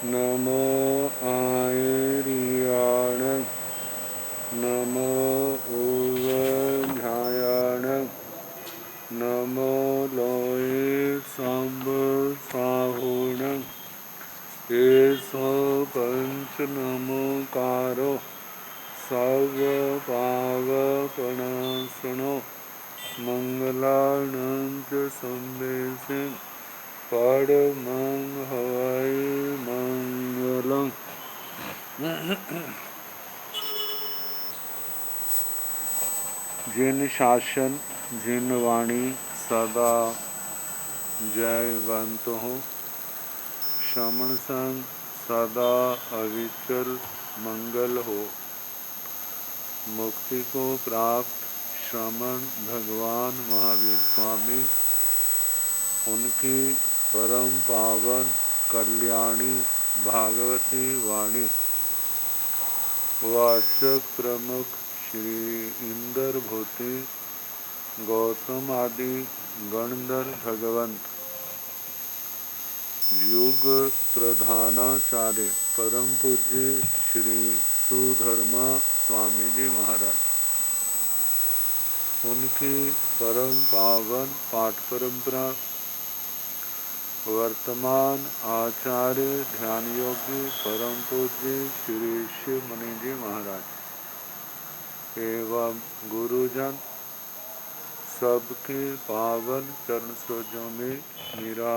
नमो आयर्याण नमो उवध्यायाण नमो लोये साहुण एषो पंच नमोकारो सर्वपावपणासनो मंगलानंद संदेशे परमं हवै मंगलम्। जिन शासन जिन वाणी सदा जयवंत हो, श्रमण संग सदा अविचल मंगल हो। मुक्ति को प्राप्त श्रमण भगवान महावीर स्वामी, उनकी परम पावन कल्याणी भागवती वाणी वाचक प्रमुख श्री इंदर भूति गौतम आदि गणधर भगवंत युग प्रधानाचार्य परम पूज्य श्री सुधर्मा स्वामी जी महाराज, उनकी परम पावन पाठ परंपरा वर्तमान आचार्य ध्यान योगी परम पूज्य श्री शिव मुनि जी महाराज एवं गुरुजन सबके पावन चरण सरोजों में मेरा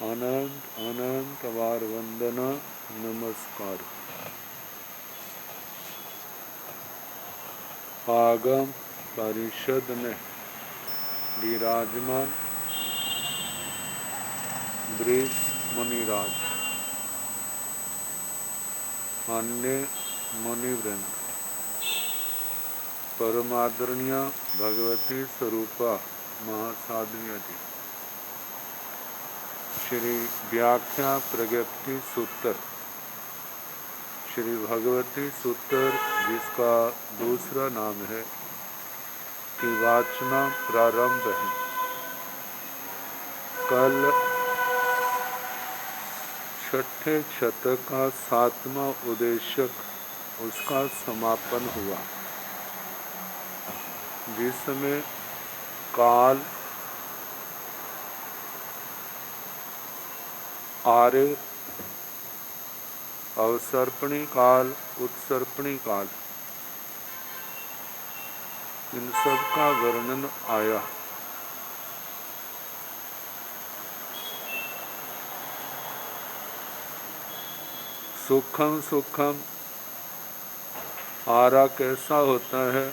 अनंत अनंत बार वंदना नमस्कार। आगम परिषद में विराजमान वृष मुनिराज, अन्य मुनिवृंद, परमादरणीय भगवती स्वरूपा महासाध्वी जी, श्री व्याख्या प्रज्ञप्ति सूत्र, श्री भगवती सूत्र जिसका दूसरा नाम है कि वाचना प्रारंभ है। कल छठे शतक का 7वां उद्देश्यक उसका समापन हुआ, जिसमें काल आर्य अवसर्पणी काल उत्सर्पणी काल इन सब का वर्णन आया। सूक्ष्म सूक्ष्म आरा कैसा होता है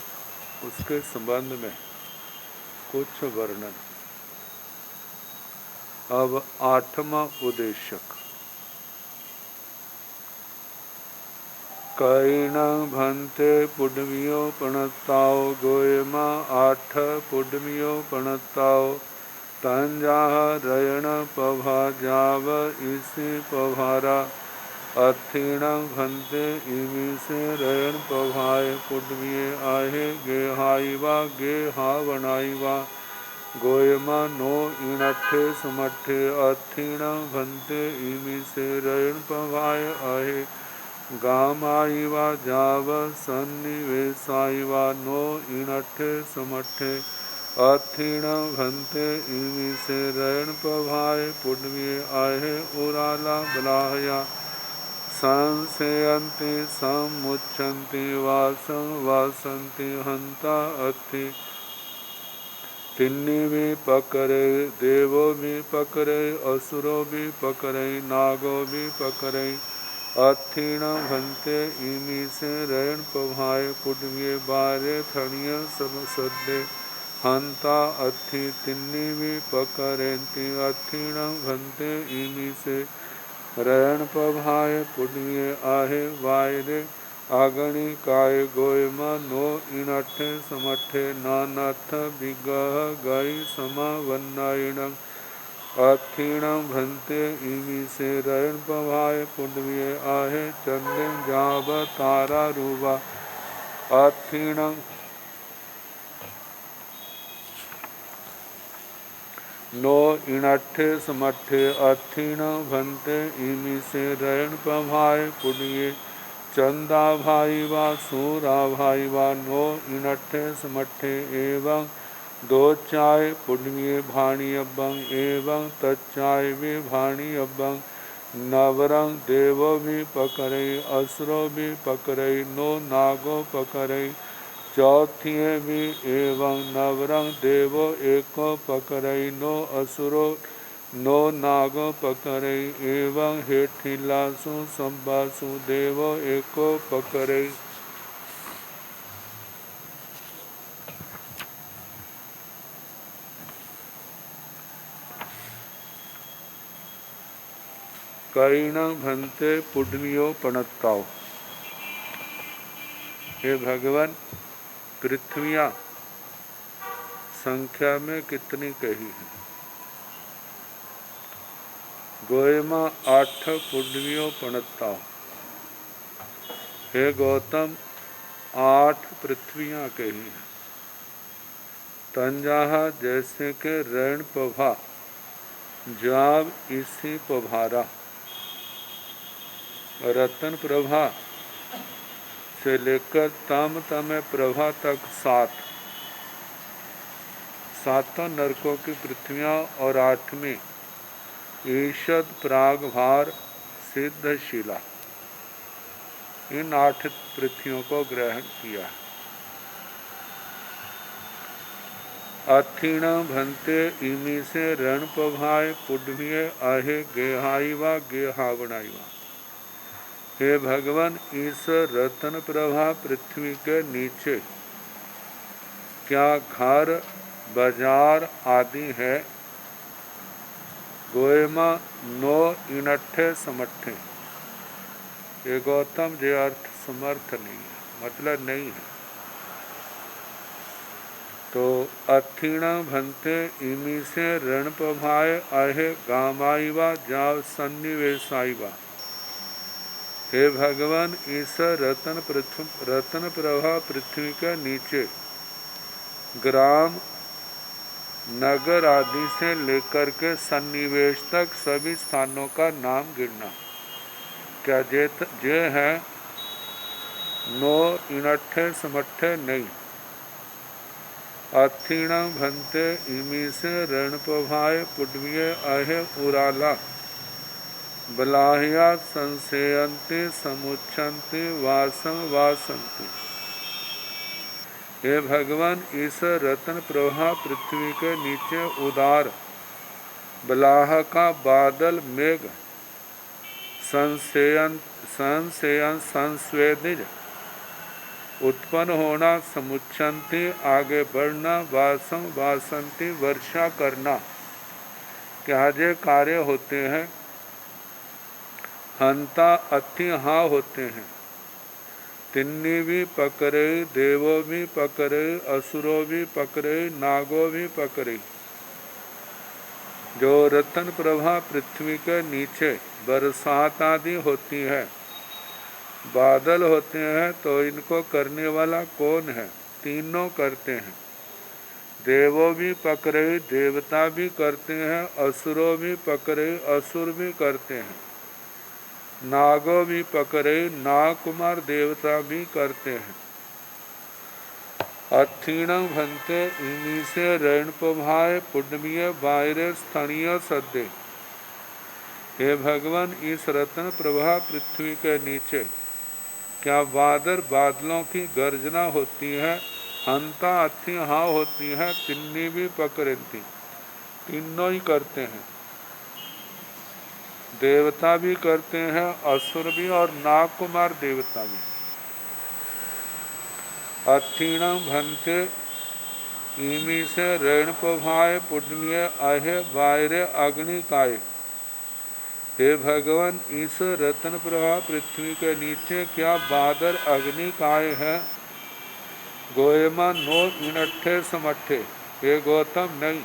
उसके संबंध में कुछ वर्णन। अब 8वां उद्देश्यक। कैण भंते पुडमियो पणताओ गोयमा 8 पुडमियो पणताओ तंजा रयण पभा जाव इसी पभारा अथीण भंते इमी से रयण पभाए पुडमिये आहे गेहाईवा गेहा वनाईवा गोयमा नो इणठे सुमठे अथीण भंते इमी से रयण पभाए आहे गामाईवा जाव सन्निवेशाईवा नो इणठे सुमठे अथीण भंते इमी से रयण पभाए पुडमिये आहे उराला बलाहया संशयन्ति समुच्यन्ति वासं वासन्ति हंता अथि तिन्नी भी पकड़े देवो भी पकड़े असुरो भी पकड़े नागो भी पकड़े अथीण भंते इमी से रयण पभाए पुडमिये बारे थणिय सब सद्दे हंता अथि तिन्नी भी पकड़ेंति अथीण भंते इमी से रयण पभाए पुडमिये आहे वायरे आगणी काय गोयमा नो इणठे समठे नानथ विगह गई समा वन्नायणं अथीण भंते इमी से रयण पभाए पुडमिये आहे चंदिम जाब तारा रूबा अथीण नो इणठे समठे अथीण भंते इमी से रैण पभाए पुण्ये चंदा भाई वा सूरा भाई वा नो इणठे समठे एवं दो चाय पुण्ये भाणी अब्बं एवं तच्चाय वे भाणी अब्बं नवरंग देवो भी पकड़े असुरो भी पकड़े नो नागो पकड़े चौथिये भी एवं नवरंग देवो एको पकड़े नो असुरो नो नागो पकड़े एवं हेठिलासु संबासु देवो एको पकड़े। कईण भंते पुण्यो पणत्ताओ। हे भगवान, पृथ्वियाँ संख्या में कितनी कही है? गोयमा 8 पुण्यो पणत्ताओ। हे गौतम, 8 पृथ्वियाँ कही है। तंजाहा जैसे के रण पभा जाब इसी पभारा। रतन प्रभा से लेकर तम तमे प्रभा तक 7 नरकों की पृथ्वियाँ और 8वीं ईषद प्रागभार सिद्धशिला, इन 8 पृथ्वियों को ग्रहण किया। अथीण भंते इमी से रण पभाए पुण्य आहे गेहाई वा गेहावणाई वा। हे भगवान, इस रतन प्रभा पृथ्वी के नीचे क्या घर बाजार आदि है? गोयमा 9 इणठे समठे। ये गौतम जे अर्थ समर्थ नहीं है, मतलब नहीं है। तो अथीण भंते इमी से रण पभाए आहे गामाई वा जाव सन्निवेशाई वा। हे भगवान, इस रतन प्रभा पृथ्वी के नीचे ग्राम नगर आदि से लेकर के सन्निवेश तक सभी स्थानों का नाम गिनना। क्या जे है 9 इणठे समठे नहीं। अथीण भंते इमी से रण पभाए पुण्य अहे उराला बलाह्या संशयन्ति समुच्छन्ति वासं वासन्ति। हे भगवान, इस रतन प्रभा पृथ्वी के नीचे उदार बलाह का बादल मेघ संस्वेदिज उत्पन्न होना, समुच्छन्ति आगे बढ़ना, वासं वासन्ति वर्षा करना, क्या जे कार्य होते हैं। हंता अति हाँ होते हैं। तिन्नी भी पकड़े, देवो भी पकड़े, असुरो भी पकड़े, नागो भी पकड़े। जो रतन प्रभा पृथ्वी के नीचे बरसात आदि होती है, बादल होते हैं, तो इनको करने वाला कौन है? तीनों करते हैं। देवो भी पकड़े, देवता भी करते हैं, असुरो भी पकड़े, असुर भी करते हैं। नागो भी पकड़े, नाग कुमार देवता भी करते हैं। अथीण भंते इमी से रण पभाए पुण्य बायरे स्थनीय सद्दे। हे भगवान, इस रत्न प्रभा पृथ्वी के नीचे क्या बादलों की गर्जना होती है। हंता अथी हाँ होती है, तिन्नी भी पकड़ती, तीनों ही करते हैं। देवता भी करते हैं, असुर भी और नाग कुमार देवता भी। अथीण भंते इमी से ऋण पभाए पुण्य अहे बायरे अग्निकाय। हे भगवान, इस रत्न प्रभा पृथ्वी के नीचे क्या बादल अग्निकाय है। गोयमा 9 इणठे समठे। हे गौतम, नहीं।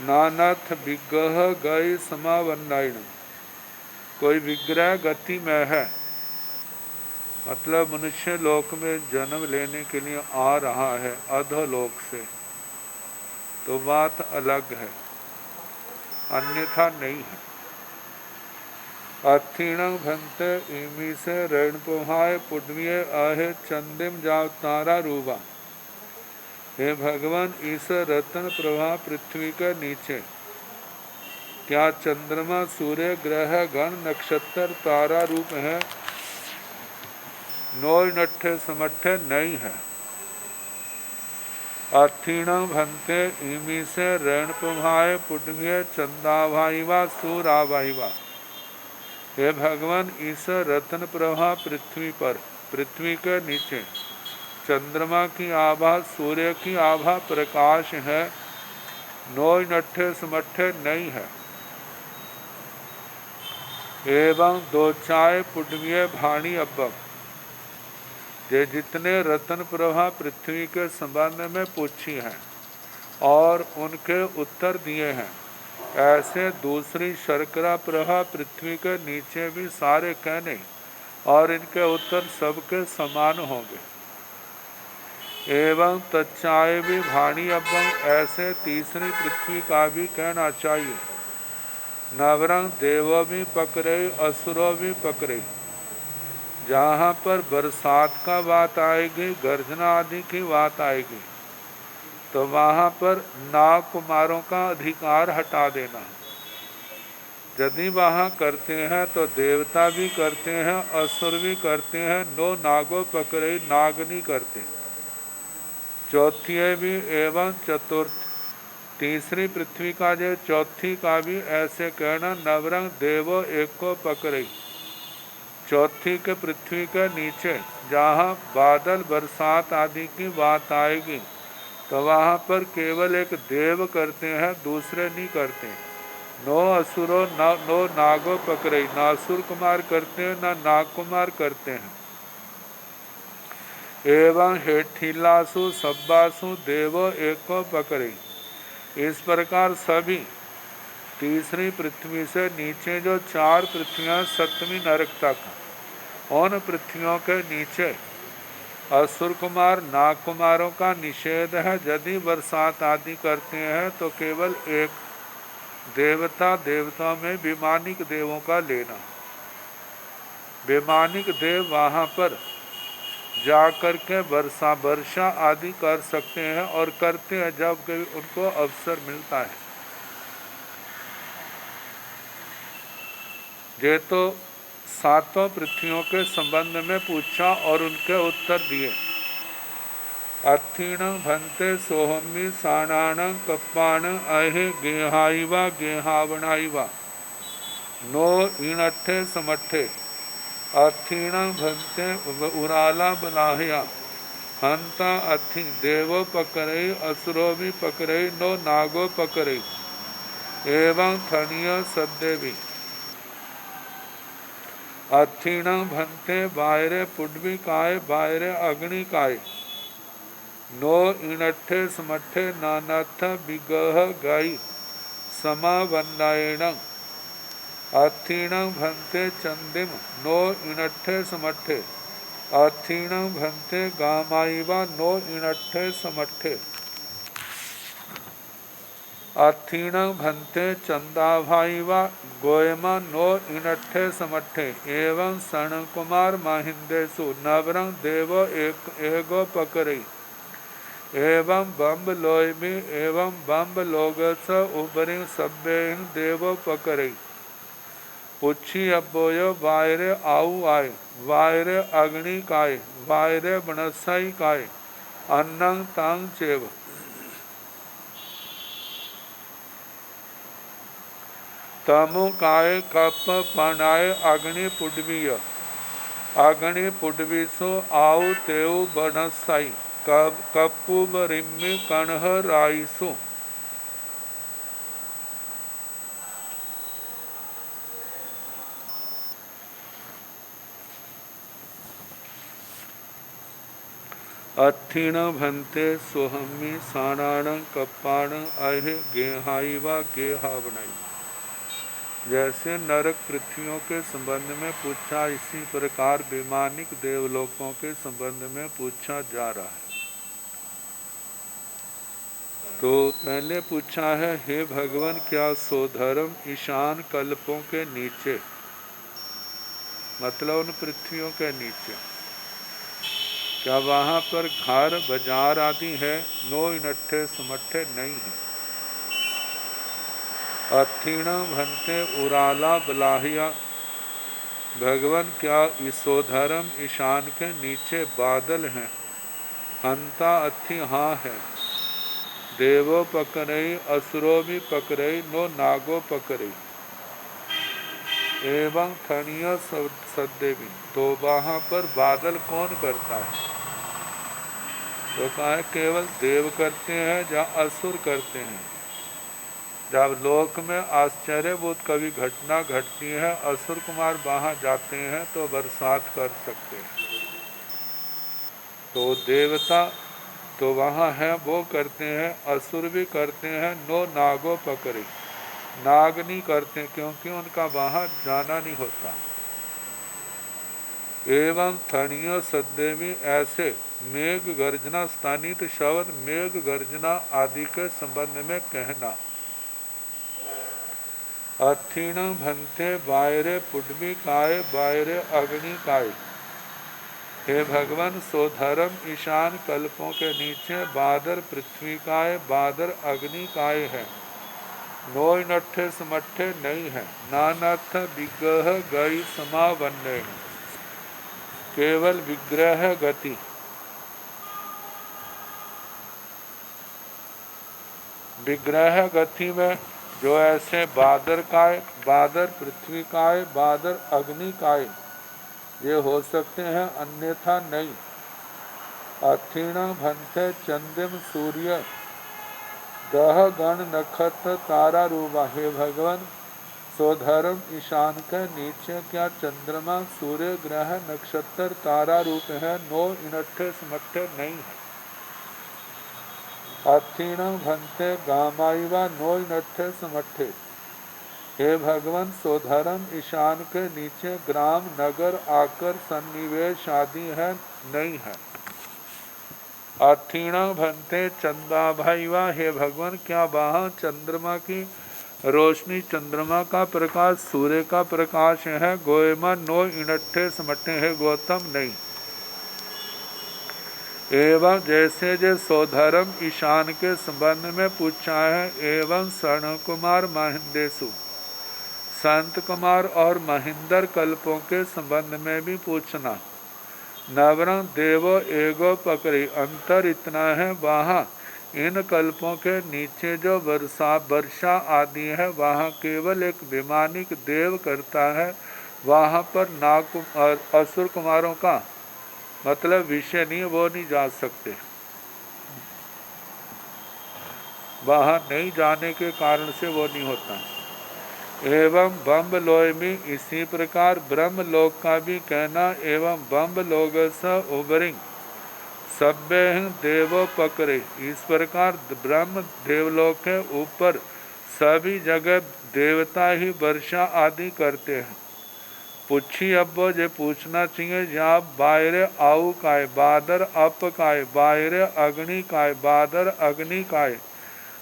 नानथ विग्रह गए समावन्नायण। कोई विग्रह गति में है, मतलब मनुष्य लोक में जन्म लेने के लिए आ रहा है अधोलोक से, तो बात अलग है। अन्यथा नहीं है। अथीणं भंते इमी से रण पोहाय पुण्य आहे चंदिम जाव तारा रूबा। हे भगवान, इस रत्न प्रभा पृथ्वी के नीचे क्या चंद्रमा, सूर्य, ग्रह, गण, नक्षत्र, तारा रूप है? नोय नट्ठे समट्ठे नहीं है। अथीणं भंते इमी से रण पुभाए पुण्य चंदाभाईवा सूराभाईवा। हे भगवान, इस रत्न प्रभा पृथ्वी पर, पृथ्वी के नीचे चंद्रमा की आभा, सूर्य की आभा प्रकाश है, नोय नट्ठे समट्ठे नहीं है। एवं दो चाय पुण्य भाणी अब्बम। ये जितने रत्न प्रभा पृथ्वी के संबंध में पूछी हैं और उनके उत्तर दिए हैं, ऐसे दूसरी शर्करा प्रभा पृथ्वी के नीचे भी सारे कहने और इनके उत्तर सबके समान होंगे। एवं तच्चाय भी भाणी अब्बम, ऐसे तीसरी पृथ्वी का भी कहना चाहिए। नवरंग देवो भी पकड़े, असुरो भी पकड़े। जहाँ पर बरसात का बात आएगी, गर्जना आदि की बात आएगी, तो वहाँ पर नाग कुमारों का अधिकार हटा देना। यदि वहाँ करते हैं तो देवता भी करते हैं, असुर भी करते हैं। नो नागो पकड़े, नाग नहीं करते। चौथी भी एवं चतुर्थ, तीसरी पृथ्वी का जो चौथी का भी ऐसे कहना। नवरंग देवो एक को पकड़े। चौथी के पृथ्वी के नीचे जहाँ बादल, बरसात आदि की बात आएगी, तो वहाँ पर केवल एक देव करते हैं, दूसरे नहीं करते। नो असुरो नो नागो पकड़े, ना असुर कुमार करते हैं, ना नाग कुमार करते हैं। एवं हेठिलासु सब्बासु देवो एको पकड़े। इस प्रकार सभी तीसरी पृथ्वी से नीचे जो चार पृथ्वियां, सप्तमी नरक तक, उन पृथ्वियों के नीचे असुर कुमार, नाग कुमारों का निषेध है। यदि बरसात आदि करते हैं तो केवल एक देवता, देवताओं में विमानिक देवों का लेना। विमानिक देव वहाँ पर जाकर के वर्षा आदि कर सकते हैं और करते हैं जब कभी उनको अवसर मिलता है। ये तो सातों पृथ्वियों के संबंध में पूछा और उनके उत्तर दिए। अथीण भंते सोहमी साणाण कप्पाण अहे गेहाईवा गेहावणाईवा। नो इणठे समठे। अथीण भंते उराला बलाहया। हंता अथि देवो पकड़े, असुरो भी पकड़े, नो नागो पकड़े। एवं थनीय सद्देवी। अथीण भंते बायरे पुडवी काय, बायरे अग्नि काय। नो इणठे समठे नानाथ विगह गाई समावन्नायण। अथीण भंते चंदिम, नो इणठे समठे। अथीण भंते गामाईवा, नो इणठे समठे। अथीण भंते चंदाभाईवा गोयमा, नो इणठे समठे। एवं सन कुमार महिंदेशु नवरंग देवो एगो पकड़े। एवं बम्ब लोयमी, एवं बम्ब लोगस उबरी सब्बेन देवो पकड़े। पुच्छी अब्बोयो वायरे आऊ आए, वायरे अग्नि काय, वायरे बनसाई काय। अन्नंग तांग चेव। तमु काय कप पनाय अग्नि पुडवीय। अग्नि पुडवीसो आउ तेव बनसाई। कप्पु बरिम्मि कणह राईसु। अथीण भंते सोहमी साणाण कप्पाण अहे गेहाईवा गेहावनाई। जैसे नरक पृथ्वियों के संबंध में पूछा, इसी प्रकार विमानिक देवलोकों के संबंध में पूछा जा रहा है। तो पहले पूछा है, हे भगवान क्या सोधर्म ईशान कल्पों के नीचे, मतलब उन पृथ्वियों के नीचे, क्या वहाँ पर घर बाजार आदि है? नो इनट्ठे सुमट्ठे नहीं है। अथीण भंते उराला बलाहिया, भगवान क्या ईसोधर्म ईशान के नीचे बादल हैं? हंता अथी हाँ है। देवो पकरई असुरो भी पकरई नो नागो पकरई, एवं थणीय सदेवी, तो वहाँ पर बादल कौन करता है? तो कहा है केवल देव करते हैं या असुर करते हैं। जब लोक में आश्चर्यभूत कभी घटना घटती है, असुर कुमार वहाँ जाते हैं तो बरसात कर सकते हैं, तो देवता तो वहाँ है वो करते हैं, असुर भी करते हैं। नो नागो पकड़े, नाग नहीं करते क्योंकि उनका वहाँ जाना नहीं होता। एवं थणियों सदेवी, ऐसे मेघ गर्जना स्थानित शब्द मेघ गर्जना आदि के संबंध में कहना। अथीण भंते बायरे पुडमी काय बायरे अग्नि काय, हे भगवान सोधर्म ईशान कल्पों के नीचे बादर पृथ्वी काय बादर अग्नि काय है। नो नट्ठे समट्ठे नहीं है। नानाथ विग्रह गई समावन्य, केवल विग्रह गति, विग्रह गति में जो ऐसे बादर काय बादर पृथ्वी काय बादर अग्नि काय ये हो सकते हैं, अन्यथा नहीं। अथीण भंते चंद्रम सूर्य ग्रह गण नक्षत्र तारा रूपा, हे भगवान सोधर्म ईशान के नीचे क्या चंद्रमा सूर्य ग्रह नक्षत्र तारा रूप है? नो इनट्ठे समट्ठे नहीं है। अथीण भंते गामाइवा नो इनट्ठे समट्ठे, हे भगवान सोधर्म ईशान के नीचे ग्राम नगर आकर सन्निवेश आदि है नहीं है। अथीण भंते चंदा भाईवा, हे भगवान क्या वहाँ चंद्रमा की रोशनी चंद्रमा का प्रकाश सूर्य का प्रकाश है? गोयमा नो इनट्ठे समट्ठे, है गौतम नहीं। एवं जैसे जो सोधर्म ईशान के संबंध में पूछा है, एवं शरण कुमार महिंदेशु, संत कुमार और महिंदर कल्पों के संबंध में भी पूछना। नवरंग देवो एगो पकड़ी, अंतर इतना है वहाँ इन कल्पों के नीचे जो वर्षा आदि है वहाँ केवल एक विमानिक देव करता है। वहाँ पर नाग और असुर कुमारों का मतलब विषय नहीं, वो नहीं जा सकते, वहाँ नहीं जाने के कारण से वो नहीं होता। एवं बम्ब लोय में इसी प्रकार ब्रह्म लोक का भी कहना। एवं बम्ब लोग स उबरिंग सभ्य देवो पकड़े, इस प्रकार ब्रह्म देवलोक के ऊपर सभी जगह देवता ही वर्षा आदि करते हैं। पूछी अब जो पूछना चाहिए, जहाँ बाहर आऊ काय बादर अप काय बाहर अग्नि काय बादर अग्नि काय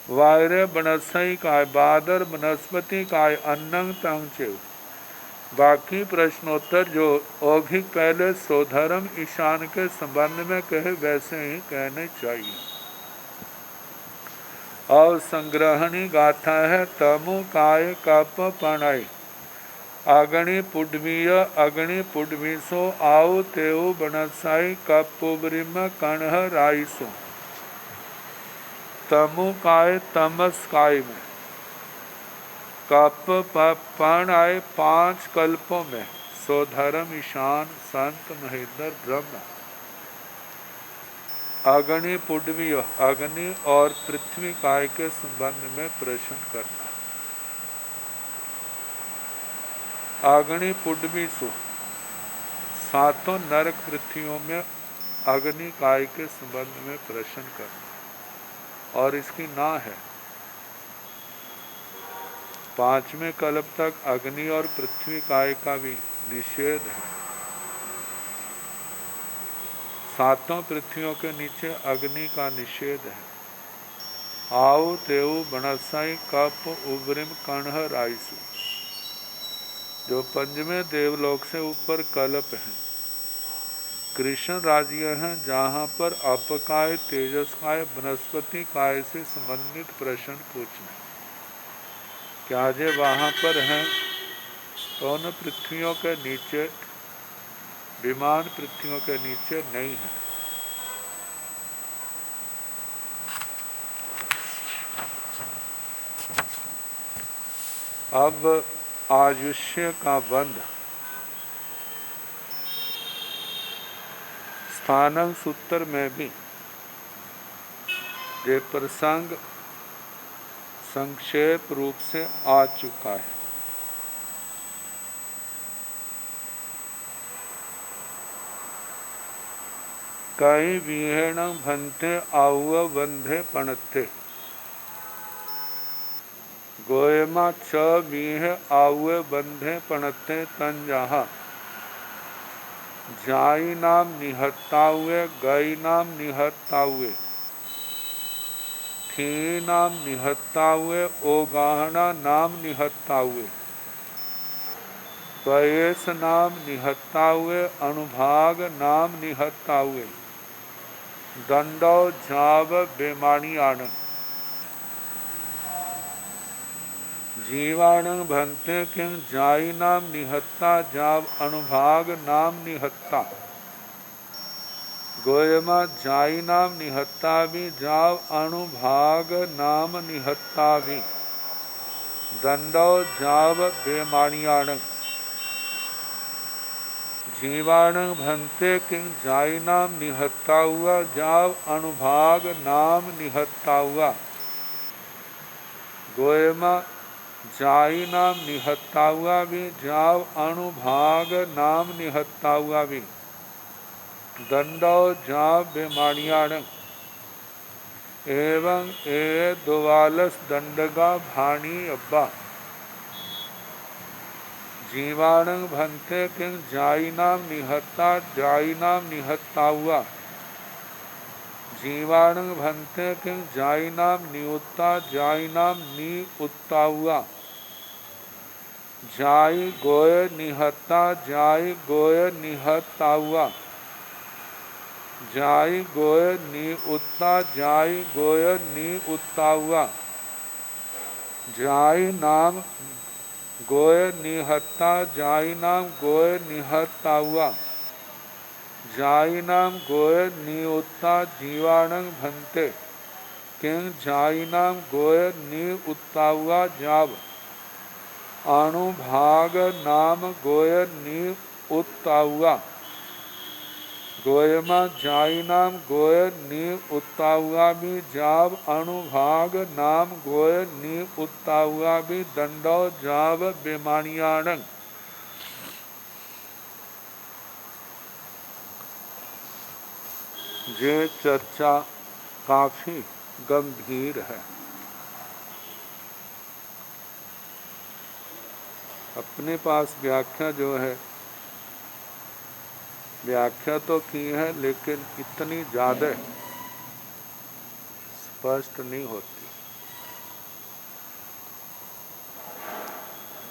वायरे बनसई काय बादर वनस्पति काय अन्नंग तंग चेव। बाकी प्रश्नोत्तर जो औघिक पहले सोधर्म ईशान के संबंध में कहे वैसे ही कहने चाहिए। और संग्रहणी गाथा है, तमु काय कप पणाई अग्नि पुडमीय अग्नि पुडमीसो आओ तेऊ बनसाई कपुब्रिम कणह राइसो। तमु काय तमस काय में, कप पण आए 5 कल्पों में, सोधर्म ईशान संत महेंद्र ब्रह्म। अग्नि पुडवी अग्नि और पृथ्वी काय के संबंध में प्रश्न करना। अग्नि पुडवी सु 7 नरक पृथ्वियों में अग्नि काय के संबंध में प्रश्न करना, और इसकी ना है 5वें कल्प तक अग्नि और पृथ्वी काय का भी निषेध है। 7 पृथ्वियों के नीचे अग्नि का निषेध है। आओ तेऊ बनसाई कप उबरिम कणह राइसु। जो पंचवें देवलोक से ऊपर कल्प है, कृष्ण राज्य है, जहाँ पर अपकाय तेजस काय वनस्पति काय से संबंधित प्रश्न पूछने। क्या जे वहाँ पर हैं तो न पृथ्वियों के नीचे, विमान पृथ्वियों के नीचे नहीं है। अब आयुष्य का बंध स्थानक सूत्र में भी ये प्रसंग संक्षेप रूप से आ चुका है। कई विहेण भंते आउव बंधे पणते, गोयमा छ वीह आउवे बंधे पणते तन जहा, जाई नाम निहत्ताउए गई नाम निहत्ताउए, थी नाम निहत्ताउए ओगाहना नाम निहत्ताउए, पयेस नाम निहत्ताउए अनुभाग नाम निहत्ताउए, दंडो जाव बेमानियाण, जीवाणं भंते किं जाई नाम निहत्ता जाव अनुभाग नाम निहत्ता, गोयमा जाई नाम निहत्ता भी जाव अनुभाग नाम निहत्ता भी, दंडो जाव बेमानियाण, जीवाणं भंते किं जाई नाम निहत्ता हुआ जाव अनुभाग नाम निहत्ता हुआ, गोयमा जाई नाम निहत्ता हुआ भी जाव अनुभाग नाम निहत्ता हुआ भी, दंडो जाव बेमानियाण, एवं ए दोवालस दंडगा भाणी अब्बा, जीवाणं भंते किं जाई नाम निहत्ता जाई नाम निहत्ता हुआ, जीवाणं भंते किं जाई नाम नियुत्ता जाई नाम नियुत्ता हुआ, जाई गोय निहत्ता जाई गोय निहत्ता हुआ, जाई गोय नियुत्ता जाई गोय नियुत्ता हुआ, जाई नाम गोय निहत्ता जाई नाम गोय निहत्ता हुआ, जाई नाम गोय नियुत्ता जीवाणं भंते किं जाई नाम गोय नियुत्ता हुआ जाव अनुभाग नाम गोय नियुत्ता हुआ, गोयमा जाई नाम गोय नियुत्ता हुआ भी जाव अनुभाग नाम गोय नियुत्ता हुआ भी, दंडो जाव बेमानियाण। ये चर्चा काफी गंभीर है। अपने पास व्याख्या जो है, व्याख्या तो की है लेकिन इतनी ज्यादा स्पष्ट नहीं होती।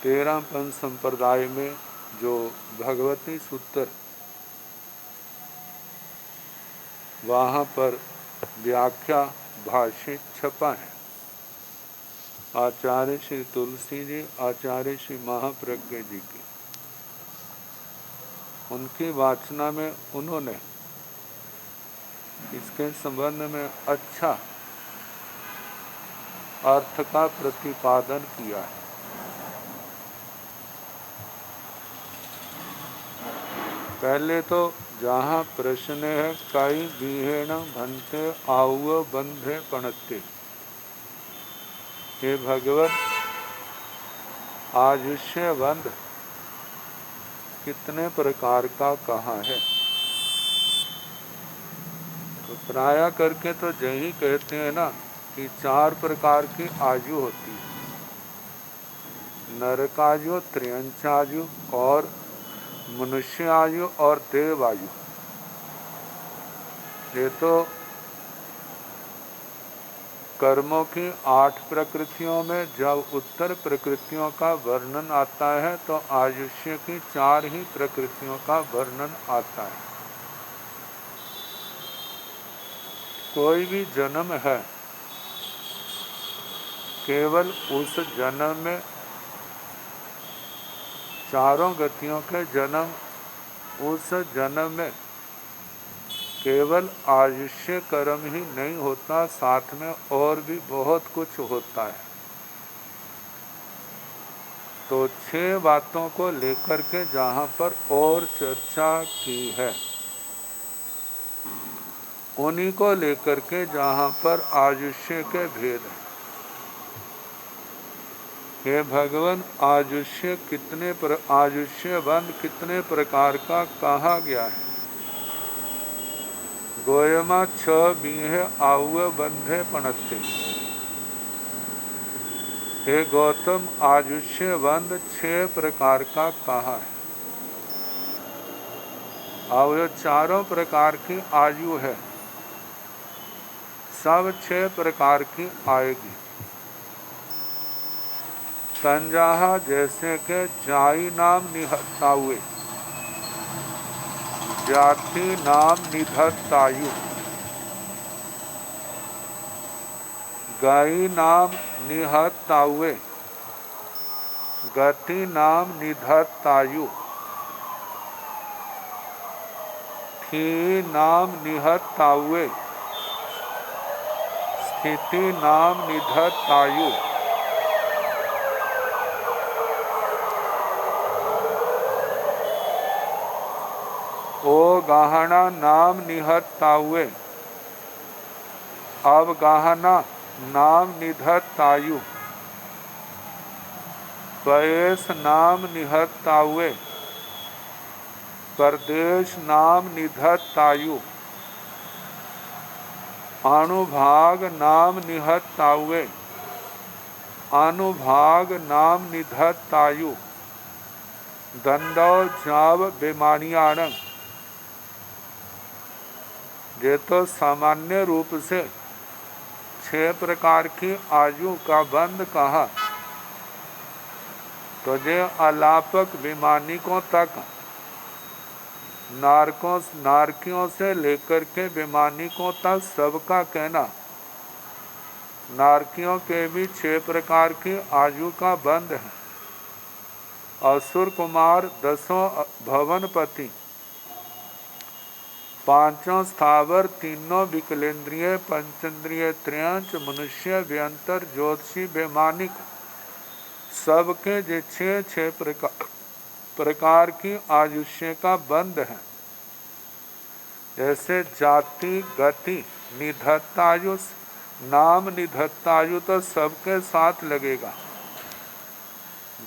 13 पंथ संप्रदाय में जो भगवती सूत्र, वहाँ पर व्याख्या भाष्य छपा है। आचार्य श्री तुलसी जी, आचार्य श्री महाप्रज्ञ जी की, उनकी वाचना में उन्होंने इसके संबंध में अच्छा अर्थ का प्रतिपादन किया है। पहले तो जहाँ प्रश्न है कई विहेण भंते आउव बंधे पणते, हे भगवत आयुष्य बंध कितने प्रकार का कहा है? तो प्राय करके तो यही कहते हैं ना कि 4 प्रकार की आयु होती है, नरकायु, त्र्यंचायु और मनुष्य आयु और देव आयु। ये तो कर्मों की 8 प्रकृतियों में जब उत्तर प्रकृतियों का वर्णन आता है तो आयुष्य की 4 ही प्रकृतियों का वर्णन आता है। कोई भी जन्म है, केवल उस जन्म में चारों गतियों के जन्म, उस जन्म में केवल आयुष्य कर्म ही नहीं होता, साथ में और भी बहुत कुछ होता है। तो 6 बातों को लेकर के जहाँ पर और चर्चा की है, उन्हीं को लेकर के जहाँ पर आयुष्य के भेद हैं। हे भगवान, आयुष्य बंध कितने प्रकार का कहा गया है। गोयमा 6 बीहे आउए बंधे पणत्ते। हे गौतम, आयुष्य बंध 6 प्रकार का कहा है। और 4 प्रकार की आयु है, सब 6 प्रकार की आएगी। तंजाहा जैसे के जाई नाम निहत्तावे, जाति नाम निधत्तायु, गाई नाम निहत्तावे, गति नाम निधत्तायु, थी नाम निहत्तावे, स्थिति नाम निधत्तायु, ओ गाहना नाम निहत्तावे, अवगाहना नाम निधत्तायु, पयेस नाम निहत्तावे, परदेश नाम निधत्तायु, अनुभाग नाम निहत्तावे, अनुभाग नाम निधत्तायु, दंडो जाव बेमानियाणं। ये तो सामान्य रूप से 6 प्रकार की आयु का बंध कहा, तो ये अलापक विमानिकों तक, नारकियों से लेकर के विमानिकों तक सबका कहना। नारकियों के भी 6 प्रकार की आयु का बंध है। असुर कुमार 10 भवनपति, 5 स्थावर, 3 विकलेंद्रिय, पंचेंद्रिय, त्रयंच, मनुष्य, व्यंतर, ज्योतिषी, वैमानिक, सबके जे 6 प्रकार की आयुष्य का बंध है। जैसे जाति, गति, निधत्तायु, नाम निधत्तायु तो सबके साथ लगेगा।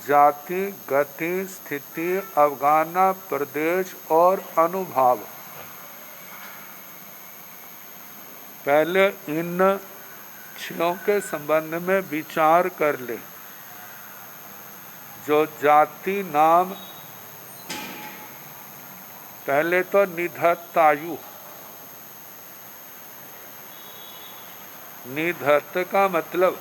जाति, गति, स्थिति, अवगाहना, प्रदेश और अनुभाव। पहले इन 6 के संबंध में विचार कर ले। जो जाति नाम, पहले तो निधत्तायु, निधत्त का मतलब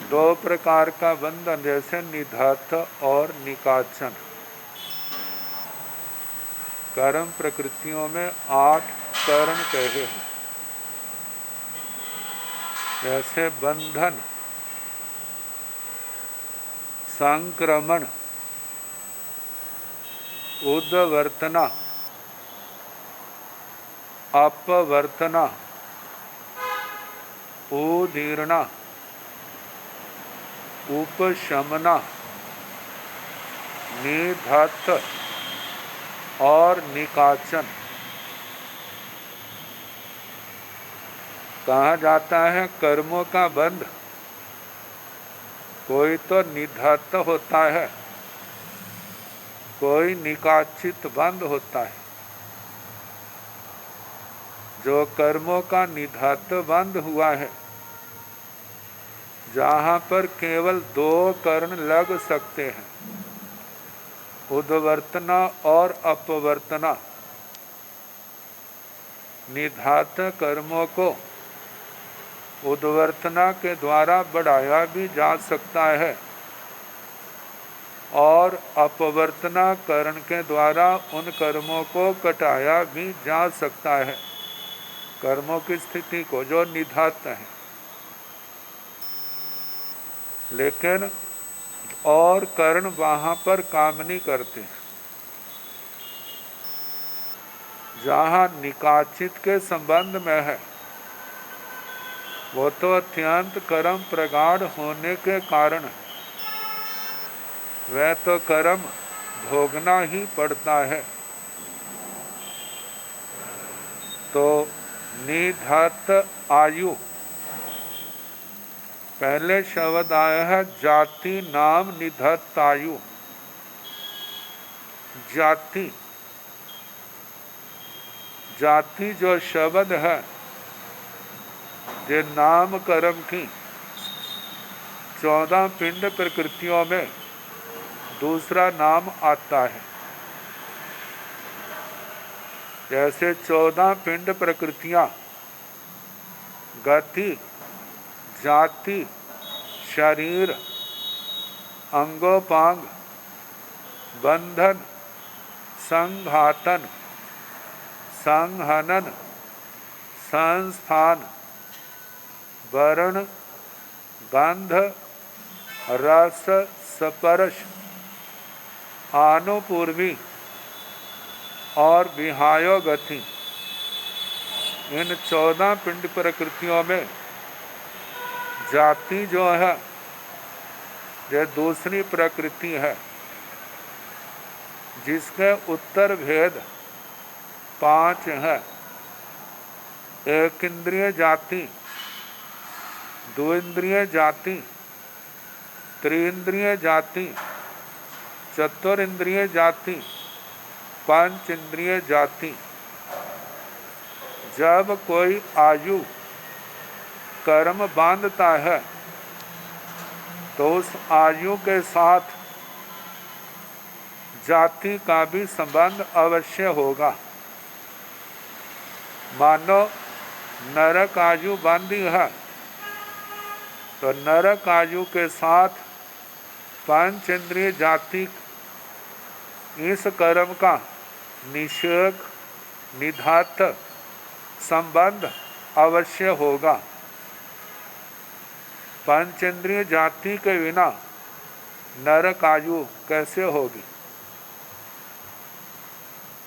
2 प्रकार का बंधन, जैसे निधत्त और निकाचन। कर्म प्रकृतियों में 8 करण कहे हैं। जैसे बंधन, संक्रमण, उद्वर्तना, अपवर्तना, उदीर्णा, उपशमना, निधत्त और निकाचन। कहा जाता है कर्मों का बंध कोई तो निधत्त होता है, कोई निकाचित बंध होता है। जो कर्मों का निधत्त बंध हुआ है, जहाँ पर केवल 2 कर्ण लग सकते हैं, उद्वर्तना और अपवर्तना, निधात कर्मों को उद्वर्तना के द्वारा बढ़ाया भी जा सकता है और अपवर्तना करण के द्वारा उन कर्मों को घटाया भी जा सकता है। कर्मों की स्थिति को जो निधात है, लेकिन और कर्ण वहाँ पर काम नहीं करते। जहाँ निकाचित के संबंध में है वो तो अत्यंत कर्म प्रगाढ़ होने के कारण वह तो कर्म भोगना ही पड़ता है। तो निधत आयु, पहले शब्द आया है जाति नाम निधत आयु। जाति, जाति जो शब्द है ये नाम कर्म की 14 पिंड प्रकृतियों में दूसरा नाम आता है। जैसे 14 पिंड प्रकृतियां गति, जाति, शरीर, अंगोपांग, बंधन, संघातन, संहनन, संस्थान, वर्ण, गंध, रस, स्पर्श, आनुपूर्वी और विहायो गति, इन 14 पिंड प्रकृतियों में जाति जो है यह दूसरी प्रकृति है, जिसके उत्तर भेद 5 है। एक इंद्रिय जाति, द्विंद्रिय जाति, त्रिइंद्रिय जाति, चतुरिंद्रिय जाति, पंच इंद्रिय जाति। जब कोई आयु कर्म बांधता है तो उस आयु के साथ जाति का भी संबंध अवश्य होगा। मानो नरक आयु बांधी है तो नरक आयु के साथ पंच इंद्रिय जाति इस कर्म का निषेक निधात संबंध अवश्य होगा। पंचेंद्रिय जाति के बिना नरक आयु कैसे होगी।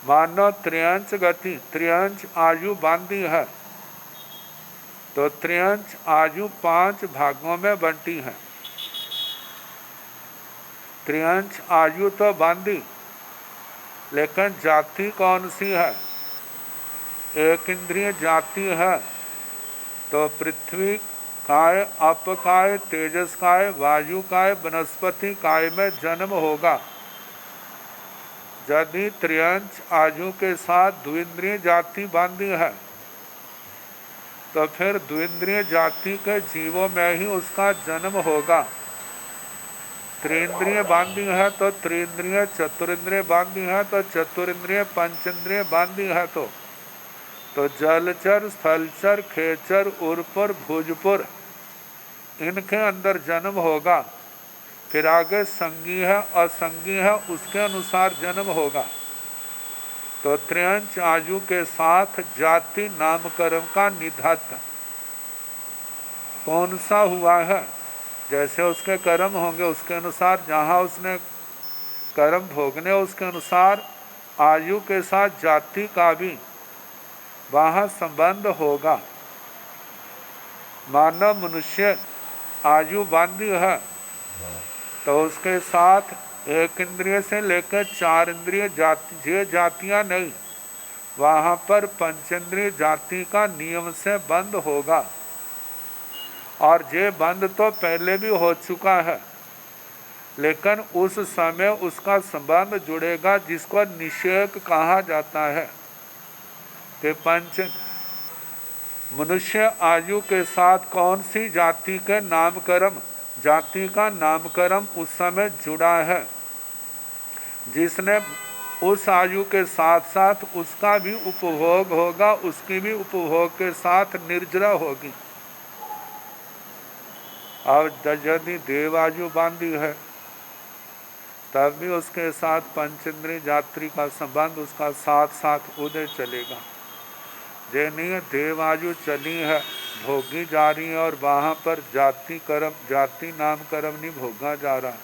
मानो त्रियंच गति, त्रियंच आयु बांधी है तो त्रियंच आयु 5 भागों में बंटी है। त्रियंच आयु तो बांधी, लेकिन जाति कौन सी है? एक इंद्रिय जाति है तो पृथ्वी काय, अप काय, तेजस काय, वायु काय, वनस्पति काय में जन्म होगा। यदि त्रियंच आयु के साथ द्विंद्रिय जाति बांधी है तो फिर द्विंद्रिय जाति के जीवों में ही उसका जन्म होगा। त्रिइंद्रिय बांधी है तो त्रिइंद्रिय, चतुरिंद्रिय बांधी है तो चतुरिंद्रिय, पंचेंद्रिय बांधी है तो जलचर, स्थलचर, खेचर, उर्पर, भुजपुर इनके अंदर जन्म होगा। फिर आगे संगी है, असंगी है, उसके अनुसार जन्म होगा। तो त्रियंच आयु के साथ जाति नाम कर्म का निधात कौन सा हुआ है? जैसे उसके कर्म होंगे उसके अनुसार, जहाँ उसने कर्म भोगने उसके अनुसार आयु के साथ जाति का भी वहाँ संबंध होगा। मानव मनुष्य आयु बांधी है तो उसके साथ एक इंद्रिय से लेकर 4 इंद्रिय जाति, जे जातियाँ नहीं, वहाँ पर पंचेंद्रिय जाति का नियम से बंद होगा। और जे बंद तो पहले भी हो चुका है, लेकिन उस समय उसका संबंध जुड़ेगा जिसको निषेक कहा जाता है। कि पंच मनुष्य आयु के साथ कौन सी जाति के नामकर्म, जाति का नामकर्म उस समय जुड़ा है जिसने उस आयु के साथ साथ उसका भी उपभोग होगा, उसकी भी उपभोग के साथ निर्जरा होगी। अब यदि देवायु बांधी है तब भी उसके साथ पंचेंद्रिय जात्री का संबंध उसका साथ साथ उदय चलेगा। जे नहीं देवायु चली है, भोगी जा रही है और वहाँ पर जाति कर्म, जाति नाम कर्म नहीं भोगा जा रहा,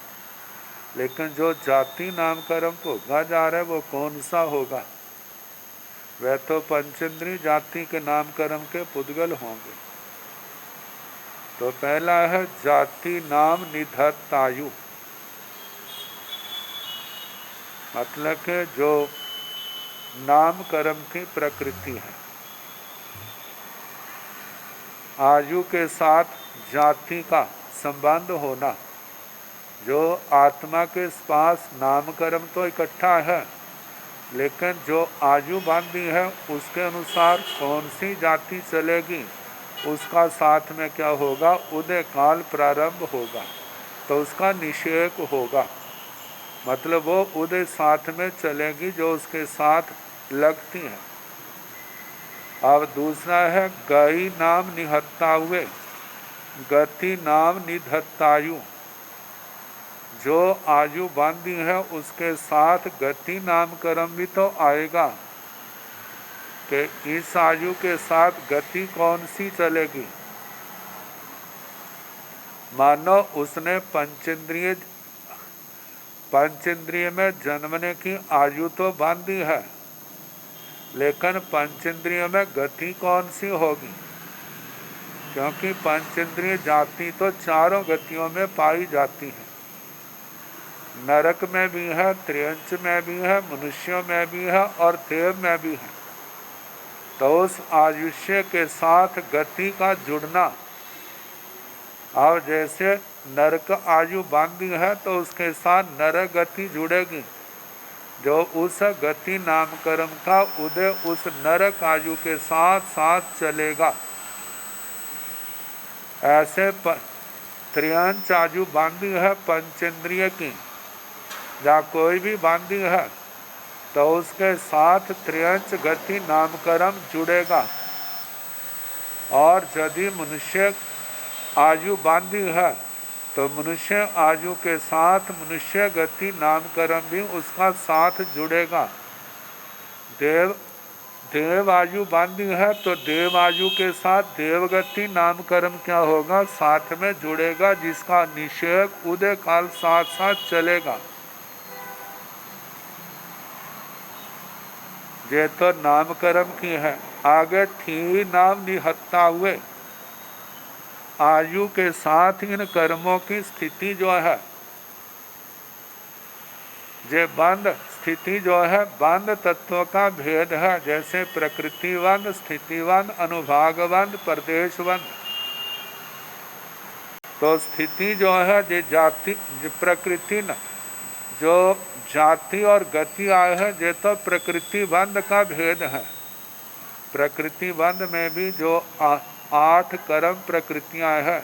लेकिन जो जाति नाम कर्म भोगा जा रहा है वो कौन सा होगा? वह तो पंचेंद्रिय जाति के नाम कर्म के पुद्गल होंगे। तो पहला है जाति नाम निधत्तायु, मतलब कि जो नाम कर्म की प्रकृति है। आयु के साथ जाति का संबंध होना, जो आत्मा के पास नाम कर्म तो इकट्ठा है, लेकिन जो आयु बांधी है उसके अनुसार कौन सी जाति चलेगी उसका साथ में क्या होगा? उदय काल प्रारंभ होगा, तो उसका निषेक होगा, मतलब वो उदय साथ में चलेगी जो उसके साथ लगती है। अब दूसरा है गई नाम निहत्ता हुए, गति नाम निधत्तायु, जो आयु बांधी है उसके साथ गति नाम कर्म भी तो आएगा कि इस आयु के साथ गति कौन सी चलेगी। मानो उसने पंचेंद्रिय में जन्मने की आयु तो बांधी है, लेकिन पंचेंद्रिय में गति कौन सी होगी? क्योंकि पंचेंद्रिय जाति तो चारों गतियों में पाई जाती है, नरक में भी है, त्रियंच में भी है, मनुष्यों में भी है और देव में भी है। तो उस आयुष्य के साथ गति का जुड़ना, और जैसे नरक आयु बांधी है तो उसके साथ नरक गति जुड़ेगी, जो उस गति नाम कर्म का उदय उस नरक आयु के साथ साथ चलेगा। ऐसे त्रियंच आयु बांधी है पंचेंद्रिय की, या कोई भी बांधी है तो उसके साथ त्रियंच गति नाम कर्म जुड़ेगा। और यदि मनुष्य आयु बांधी है तो मनुष्य आयु के साथ मनुष्य गति नाम कर्म भी उसका साथ जुड़ेगा। देव आयु बांधी है तो देव आयु के साथ देवगति नाम कर्म क्या होगा? साथ में जुड़ेगा, जिसका निषेक उदय काल साथ साथ चलेगा। ये तो नाम कर्म की है। आगे थी नाम निहत्ता हुए, आयु के साथ इन कर्मों की स्थिति जो है, ये बंध स्थिति जो है बंध तत्वों का भेद है, जैसे प्रकृतिबंध, स्थितिबंध, अनुभागबंध, प्रदेशबंध। तो स्थिति जो है ये जाति, प्रकृति न, जो जाति और गति आए है ये तो प्रकृति बंध का भेद है। प्रकृति बंध में भी जो 8 कर्म प्रकृतियां हैं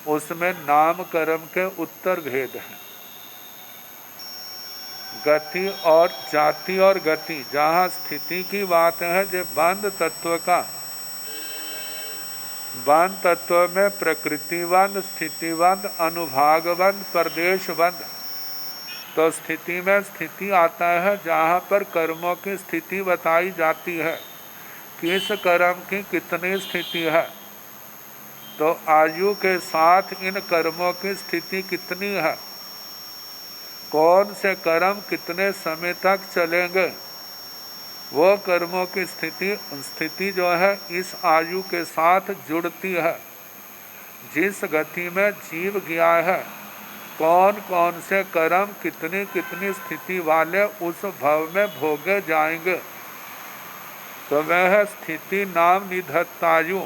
उसमें नाम कर्म के उत्तर भेद है। गति और जाति और गति, जहाँ स्थिति की बात है जो बंध तत्व का, बंध तत्व में प्रकृतिबंध, स्थितिबंध, अनुभागबंध, प्रदेशबंध। तो स्थिति में स्थिति आता है जहाँ पर कर्मों की स्थिति बताई जाती है, किस कर्म की कितनी स्थिति है। तो आयु के साथ इन कर्मों की स्थिति कितनी है, कौन से कर्म कितने समय तक चलेंगे, वो कर्मों की स्थिति जो है इस आयु के साथ जुड़ती है। जिस गति में जीव गया है, कौन कौन से कर्म कितनी कितनी स्थिति वाले उस भव में भोगे जाएंगे, तो वह स्थिति नाम निधत्तायु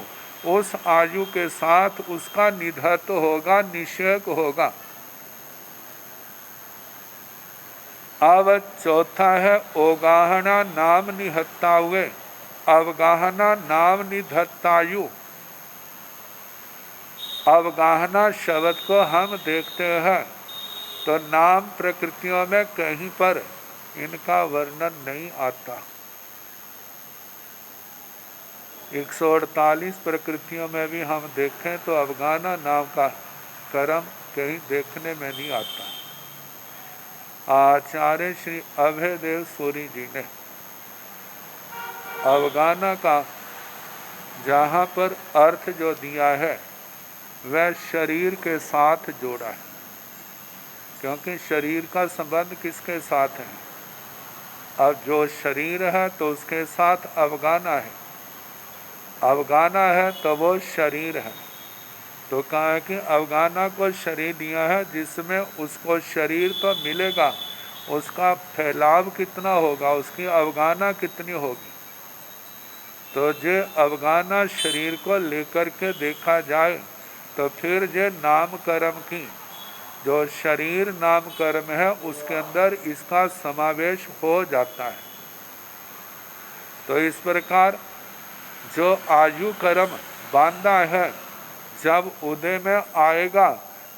उस आयु के साथ उसका निधत्त होगा, निषेक होगा। अब चौथा है ओगाहना नाम निहत्ता हुए, अवगाहना नाम निधत्तायु। अवगाहना शब्द को हम देखते हैं तो नाम प्रकृतियों में कहीं पर इनका वर्णन नहीं आता। 148 प्रकृतियों में भी हम देखें तो अवगाना नाम का कर्म कहीं देखने में नहीं आता। आचार्य श्री अभयदेव सूरी जी ने अवगाना का जहाँ पर अर्थ जो दिया है वह शरीर के साथ जोड़ा है, क्योंकि शरीर का संबंध किसके साथ है? अब जो शरीर है तो उसके साथ अवगाना है, अवगाना है तो वो शरीर है। तो कहा है कि अवगाना को शरीर दिया है, जिसमें उसको शरीर तो मिलेगा, उसका फैलाव कितना होगा, उसकी अवगाना कितनी होगी। तो जे अवगाना शरीर को लेकर के देखा जाए तो फिर जे नाम कर्म की जो शरीर नाम कर्म है उसके अंदर इसका समावेश हो जाता है। तो इस प्रकार जो आयु कर्म बांधा है जब उदय में आएगा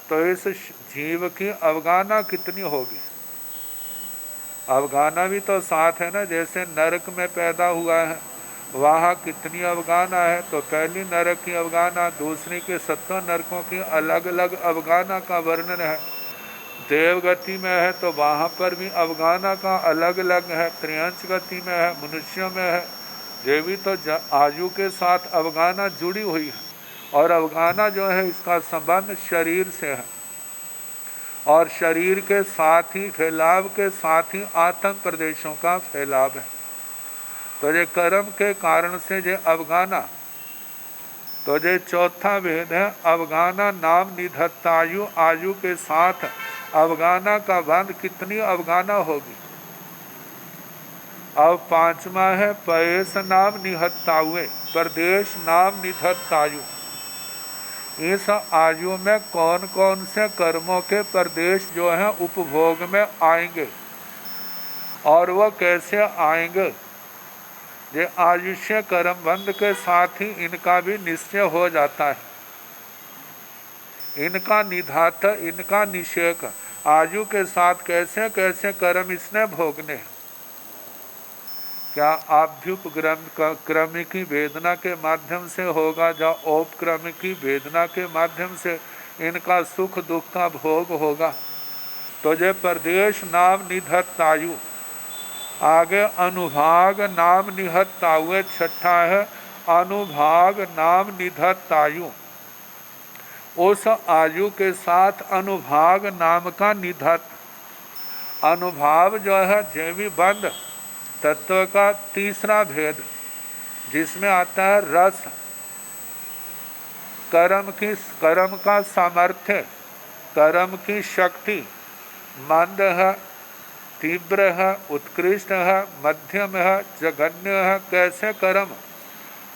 तो इस जीव की अवगाना कितनी होगी। अवगाना भी तो साथ है ना, जैसे नरक में पैदा हुआ है वहाँ कितनी अवगाना है, तो पहली नरक की अवगाना, दूसरी के 7 नरकों की अलग अलग अवगाना का वर्णन है। देवगति में है तो वहाँ पर भी अवगाना का अलग अलग है, त्रियंच गति में है, मनुष्यों में है। ये भी तो आयु के साथ अवगाना जुड़ी हुई है, और अवगाना जो है इसका संबंध शरीर से है, और शरीर के साथ ही फैलाव के साथ ही आत्म प्रदेशों का फैलाव है। तो ये कर्म के कारण से ये अवगाना, तो ये चौथा भेद है। अवगाना नाम निधत्तायु, आयु के साथ अवगाना का बंध, कितनी अवगाना होगी। अब 5वां है पयेश नाम निहत्ताहुए, प्रदेश नाम निधत्तायु। इस आयु में कौन कौन से कर्मों के प्रदेश जो हैं उपभोग में आएंगे, और वह कैसे आएंगे। ये आयुष्य कर्म बंध के साथ ही इनका भी निश्चय हो जाता है, इनका निधात, इनका निषेक। आयु के साथ कैसे कैसे कर्म इसने भोगने। क्या आभ्युपक्रमिकी वेदना के माध्यम से होगा, या औपक्रमिकी वेदना के माध्यम से इनका सुख दुख का भोग होगा। तो ये प्रदेश नाम निधत्तायु। आगे अनुभाग नाम निहत्तायु, छठा है अनुभाग नाम निधत्तायु। उस आयु के साथ अनुभाग नाम का निधत। अनुभाव जो है जैवी बंध तत्व का तीसरा भेद, जिसमें आता है रस, कर्म का सामर्थ्य, कर्म की शक्ति, मंद है, तीव्र है, उत्कृष्ट है, मध्यम है, जघन्य है। कैसे कर्म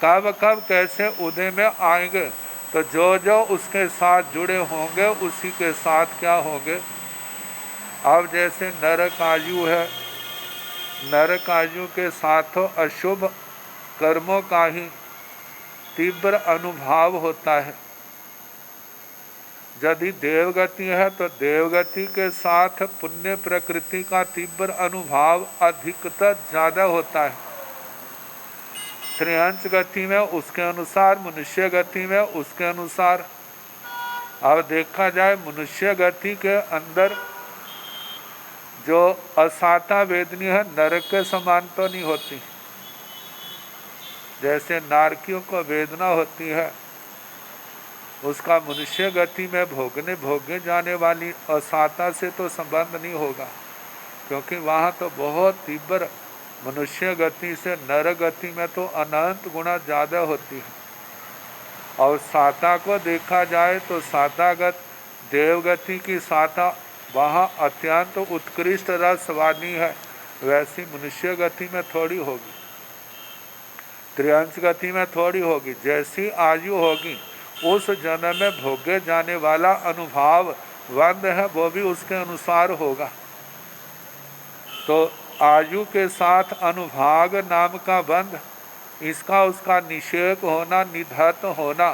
कब कब कैसे उदय में आएंगे, तो जो जो उसके साथ जुड़े होंगे उसी के साथ क्या होंगे। अब जैसे नरक आयु है, नरक आयु के साथ अशुभ कर्मों का ही तीव्र अनुभव होता है। यदि देवगति है तो देवगति के साथ पुण्य प्रकृति का तीव्र अनुभव अधिकतर ज़्यादा होता है। त्रियंच गति में उसके अनुसार, मनुष्य गति में उसके अनुसार। अब देखा जाए मनुष्य गति के अंदर जो असाता वेदनी है, नरक के समान तो नहीं होती। जैसे नारकियों को वेदना होती है, उसका मनुष्य गति में भोगे जाने वाली असाता से तो संबंध नहीं होगा, क्योंकि वहाँ तो बहुत तीव्र, मनुष्य गति से नर गति में तो अनंत गुना ज़्यादा होती है। और साता को देखा जाए तो सातागत देवगति की साता वहाँ अत्यंत उत्कृष्ट रसवानी है, वैसी मनुष्य गति में थोड़ी होगी, त्रियंच गति में थोड़ी होगी। जैसी आयु होगी उस जन्म में भोगे जाने वाला अनुभव बंध है वो भी उसके अनुसार होगा। तो आयु के साथ अनुभाग नाम का बंध, इसका उसका निषेक होना, निधत होना।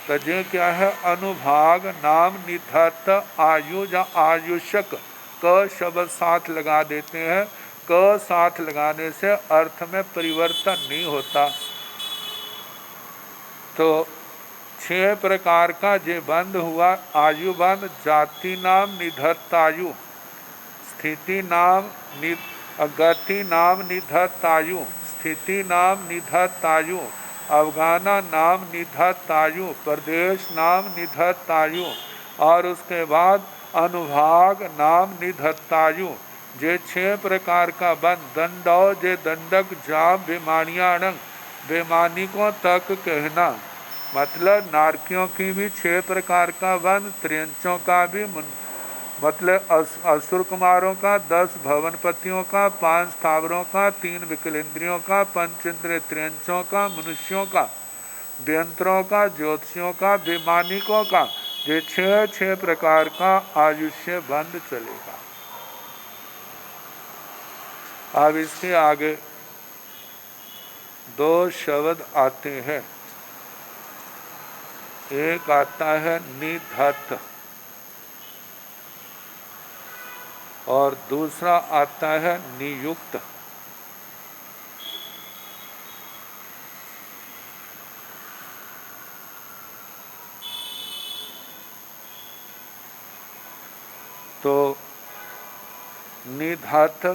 तो ये क्या है, अनुभाग नाम निधत आयु या आयुषक क शब्द साथ लगा देते हैं, क साथ लगाने से अर्थ में परिवर्तन नहीं होता। तो 6 प्रकार का जे बंध हुआ। आयु बंध, जाति नाम निधत्तायु, स्थिति नाम गति नाम निधत्तायु, स्थिति नाम निधत्तायु, अवगाना नाम निधत्तायु, प्रदेश नाम निधत्तायु, और उसके बाद अनुभाग नाम निधत्तायु। जे 6 प्रकार का बंध। दंडो जे दंडक जाम बेमानियाणंग, बेमानिकों तक कहना। मतलब नारकियों की भी 6 प्रकार का बंध, त्रियंचों का भी, मतलब असुर कुमारों का, 10 भवनपतियों का, 5 स्थावरों का, 3 विकलेंद्रियों का, 5 इंद्रिय त्रियंचों का, मनुष्यों का, व्यंतरों का, ज्योतिषियों का, बेमानिकों का, ये 6 प्रकार का आयुष्य बंद चलेगा। अब इसके आगे 2 शब्द आते हैं। एक आता है निधत्त और दूसरा आता है नियुक्त। तो निधत्त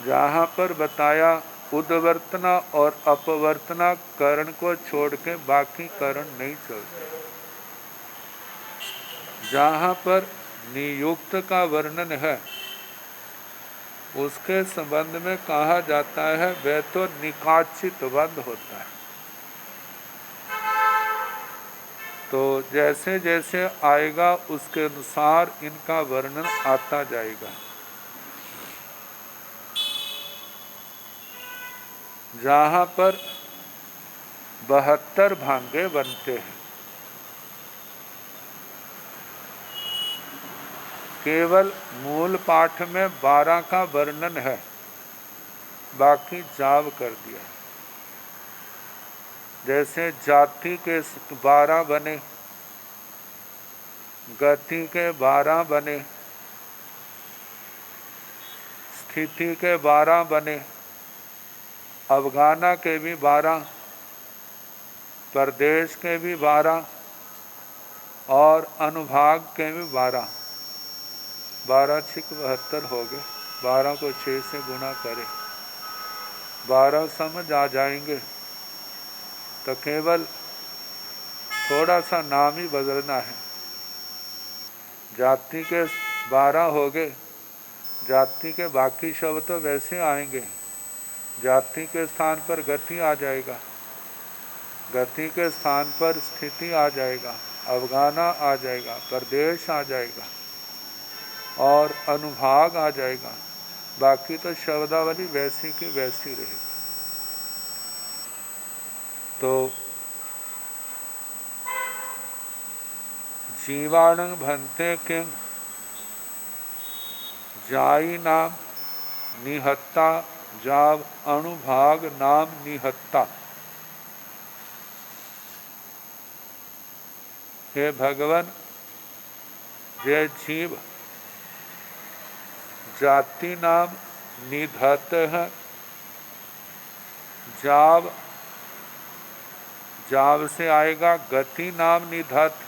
जहाँ पर बताया उद्वर्तना और अपवर्तना करण को छोड़ के बाकी करण नहीं चलते। जहाँ पर नियुक्त का वर्णन है उसके संबंध में कहा जाता है वह तो निकाचित बंध होता है। तो जैसे जैसे आएगा उसके अनुसार इनका वर्णन आता जाएगा। जहाँ पर 72 भांगे बनते हैं, केवल मूल पाठ में 12 का वर्णन है, बाकी जाव कर दिया। जैसे जाति के 12 बने, गति के 12 बने, स्थिति के 12 बने, अवगाना के भी 12, प्रदेश के भी 12 और अनुभाग के भी 12। 12 छिक 72 हो गए। 12 को 6 से गुणा करें, 12 समझ आ जाएंगे। तो केवल थोड़ा सा नाम ही बदलना है। जाति के 12 हो गए, जाति के बाकी शब्द तो वैसे आएंगे। जाति के स्थान पर गति आ जाएगा, गति के स्थान पर स्थिति आ जाएगा, अवगाना आ जाएगा, प्रदेश आ जाएगा और अनुभाग आ जाएगा। बाकी तो शब्दावली वैसी की वैसी रहेगी। तो जीवाणु भंते किंग जाई नाम निहत्ता, जाव अणुभाग नाम निहत्ता। हे भगवान, जय जीव जाति नाम निधत्त है, जाव, जाव से आएगा गति नाम निधत्त,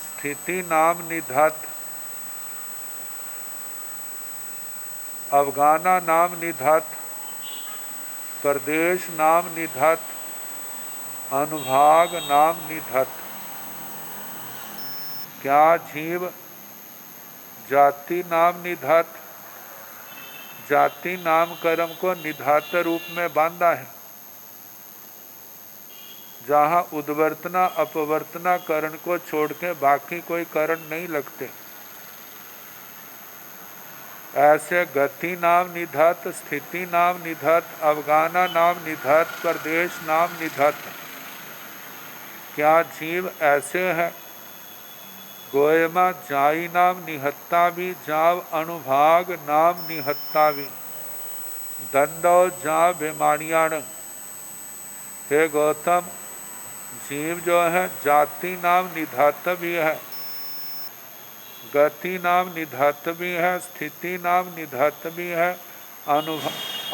स्थिति नाम निधत्त, अवगाना नाम निधत्त, प्रदेश नाम निधत्त, अनुभाग नाम निधत्त। क्या जीव जाति नाम निधत्त, जाति नाम कर्म को निधात रूप में बांधा है। जहाँ उद्वर्तना अपवर्तना करण को छोड़ के बाकी कोई करण नहीं लगते। ऐसे गति नाम निधत्त, स्थिति नाम निधत्त, अवगाना नाम निधत्त, प्रदेश नाम निधत्त। क्या जीव ऐसे है? गोयमा जाई नाम निहत्ता भी, जाव अनुभाग नाम निहत्ता भी, दंडो जा बेमानियाण। हे गौतम, जीव जो है जाति नाम निधात भी है, गति नाम निधत्त भी है, स्थिति नाम निधत्त भी है,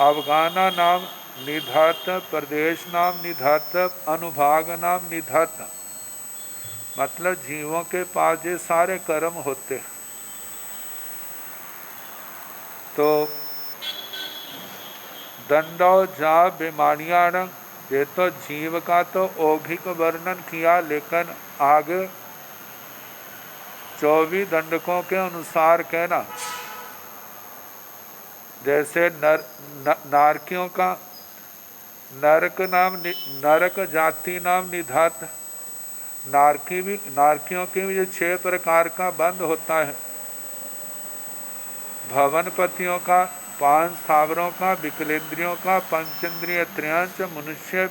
अवगाना नाम निधत्त, प्रदेश नाम निधत्त, अनुभाग नाम निधत्त। मतलब जीवों के पास ये सारे कर्म होते हैं। तो दंडो जा बीमारियां, ये तो जीव का तो औघिक वर्णन किया, लेकिन आगे 24 दंडकों के अनुसार कहना। जैसे नारकियों का नरक जाति नाम निधत्त, नारकियों के भी 6 प्रकार का बंध होता है। भवनपतियों का, 5 स्थावरों का, विकलेंद्रियों का, पंचेंद्रिय त्रयंच, मनुष्य,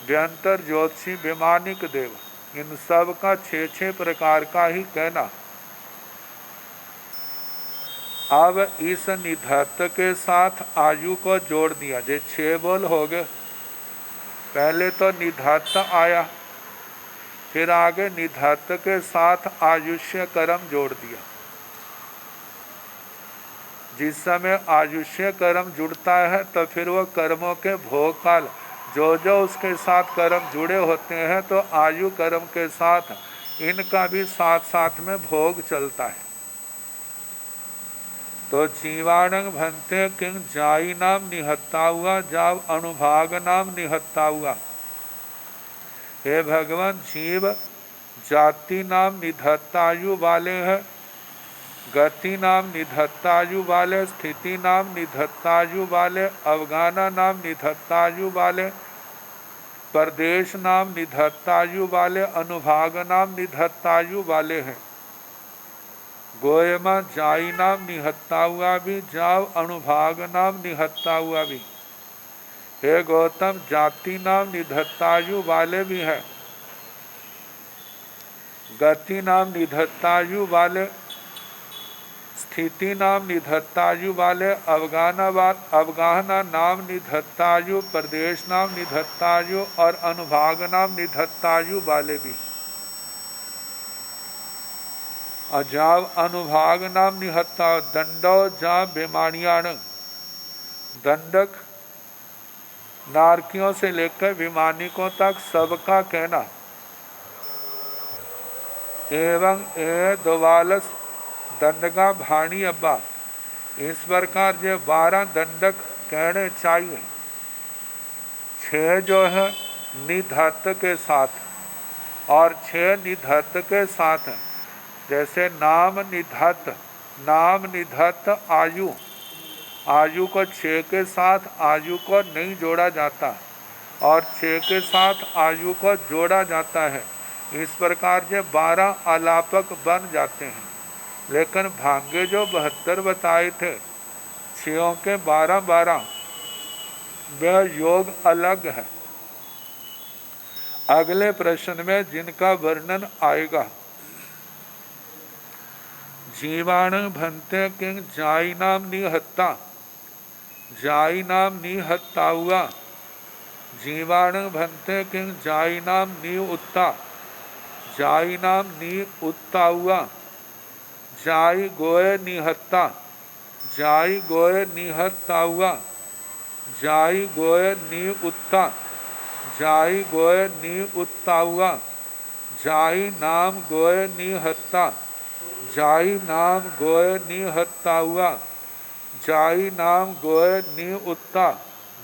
व्यंतर, ज्योतिषी, विमानिक देव, इन सब का 6 प्रकार का ही कहना। अब इस निधत्त के साथ आयु को जोड़ दिया। जे 6 बोल हो गए। पहले तो निधत्त आया, फिर आगे निधत्त के साथ आयुष्य कर्म जोड़ दिया। जिस समय आयुष्य कर्म जुड़ता है तो फिर वो कर्मों के भोग काल जो जो उसके साथ कर्म जुड़े होते हैं, तो आयु कर्म के साथ इनका भी साथ साथ में भोग चलता है। तो जीवाणंग भंते किंग जाई नाम निहत्ता हुआ, जाव अनुभाग नाम निहत्ता हुआ। हे भगवान, जीव जाति नाम निधत्तायु वाले हैं, गति नाम निधत्तायु वाले, स्थिति नाम निधत्तायु वाले, अवगाना नाम निधत्तायु वाले, प्रदेश नाम निधत्तायु वाले, अनुभाग नाम निधत्तायु वाले हैं। गोयमा जाई नाम निहत्ता हुआ भी, जाव अनुभाग नाम निहत्ता हुआ भी। हे गौतम, जाति नाम निधत्तायु वाले भी है, गति नाम निधत्तायु वाले, स्थिति नाम निधत्तायु वाले, अवगाहना नाम निधत्तायु, प्रदेश नाम निधत्तायु और अनुभाग नाम निधत्तायु वाले भी। अजाव अनुभाग नाम निहत्ता, दंडो जा बेमानियाण, दंडक नारकियों से लेकर विमानिकों तक सबका कहना। एवं ए दोवालस दंडगा भाणी अब्बा, इस प्रकार जो 12 दंडक कहने चाहिए। 6 जो है निधत्त के साथ और 6 निधत्त के साथ है। जैसे नाम निधत्त आयु, आयु को 6 के साथ आयु को नहीं जोड़ा जाता और 6 के साथ आयु को जोड़ा जाता है। इस प्रकार से 12 आलापक बन जाते हैं। लेकिन भांगे जो 72 बताए थे, 6 के 12 वह योग अलग है। अगले प्रश्न में जिनका वर्णन आएगा। जीवाण भंते किंग जाई नाम निहत्ता, जाई नाम निहत्ता हुआ। जीवाण भंते किंग जाई नाम नी उत्ता, जाई नाम नी उत्ता हुआ। जाई गोय निहत्ता, जाई गोय निहत्ता हुआ। जाई गोय नी उत्ता, जाई गोय नी उत्ता हुआ। जाई नाम गोय निहत्ता, जाई नाम गोय निहत्ता हुआ। जाई नाम गोय नी उत्ता।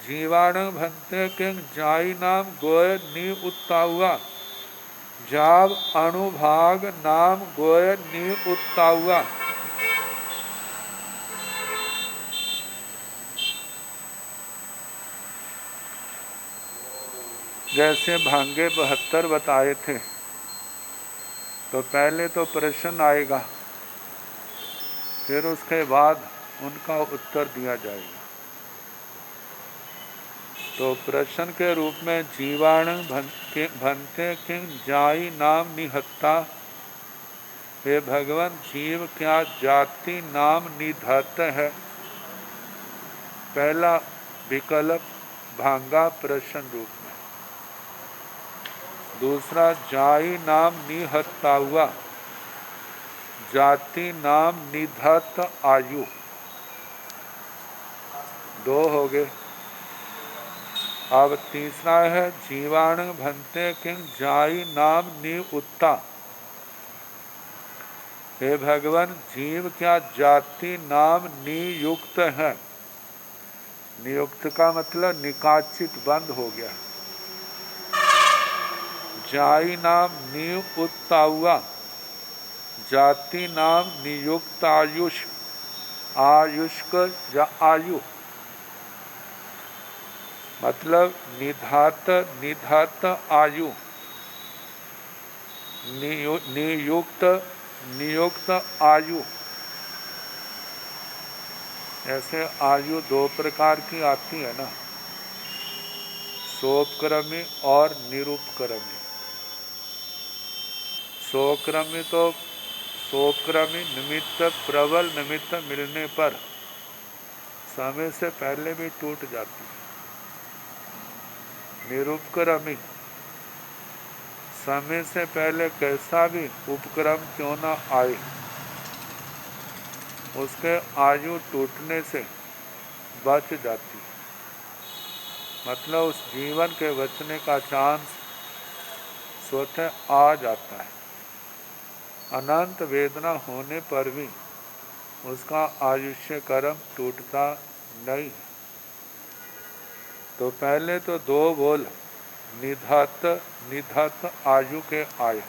जीवाण भंते किंग जाई नाम गोय नी उत्ता हुआ। जाव अनुभाग नाम गोय नी उत्ता हुआ। जैसे भांगे 72 बताए थे, तो पहले तो प्रश्न आएगा, फिर उसके बाद उनका उत्तर दिया जाएगा। तो प्रश्न के रूप में जीवाण भंते किंग जाई नाम निहत्ता। हे भगवान, जीव क्या जाति नाम निधत्त है? पहला विकल्प भांगा प्रश्न रूप में। दूसरा जाई नाम निहत्ता हुआ। जाति नाम निधत आयु, 2 हो गए। अब तीसरा है जीवाण भंते किंग जाई नाम नियुक्ता। हे भगवान, जीव क्या जाति नाम नियुक्त है। नियुक्त का मतलब निकाचित, बंद हो गया। जाई नाम नियुक्ता हुआ, जाति नाम नियुक्त आयुष, आयुष्क या आयु मतलब निधात, निधात आयु, नियुक्त, नियुक्त आयु। ऐसे आयु 2 प्रकार की आती है ना, सोपक्रमी और निरूपक्रमी। सोक्रमी तो सोपक्रमी निमित्त, प्रबल निमित्त मिलने पर समय से पहले भी टूट जाती है। निरूपक्रमी समय से पहले कैसा भी उपक्रम क्यों न आए, उसके आयु टूटने से बच जाती है। मतलब उस जीवन के बचने का चांस स्वतः आ जाता है। अनंत वेदना होने पर भी उसका आयुष्य कर्म टूटता नहीं। तो पहले तो 2 बोल निधत, निधत आयु के आए।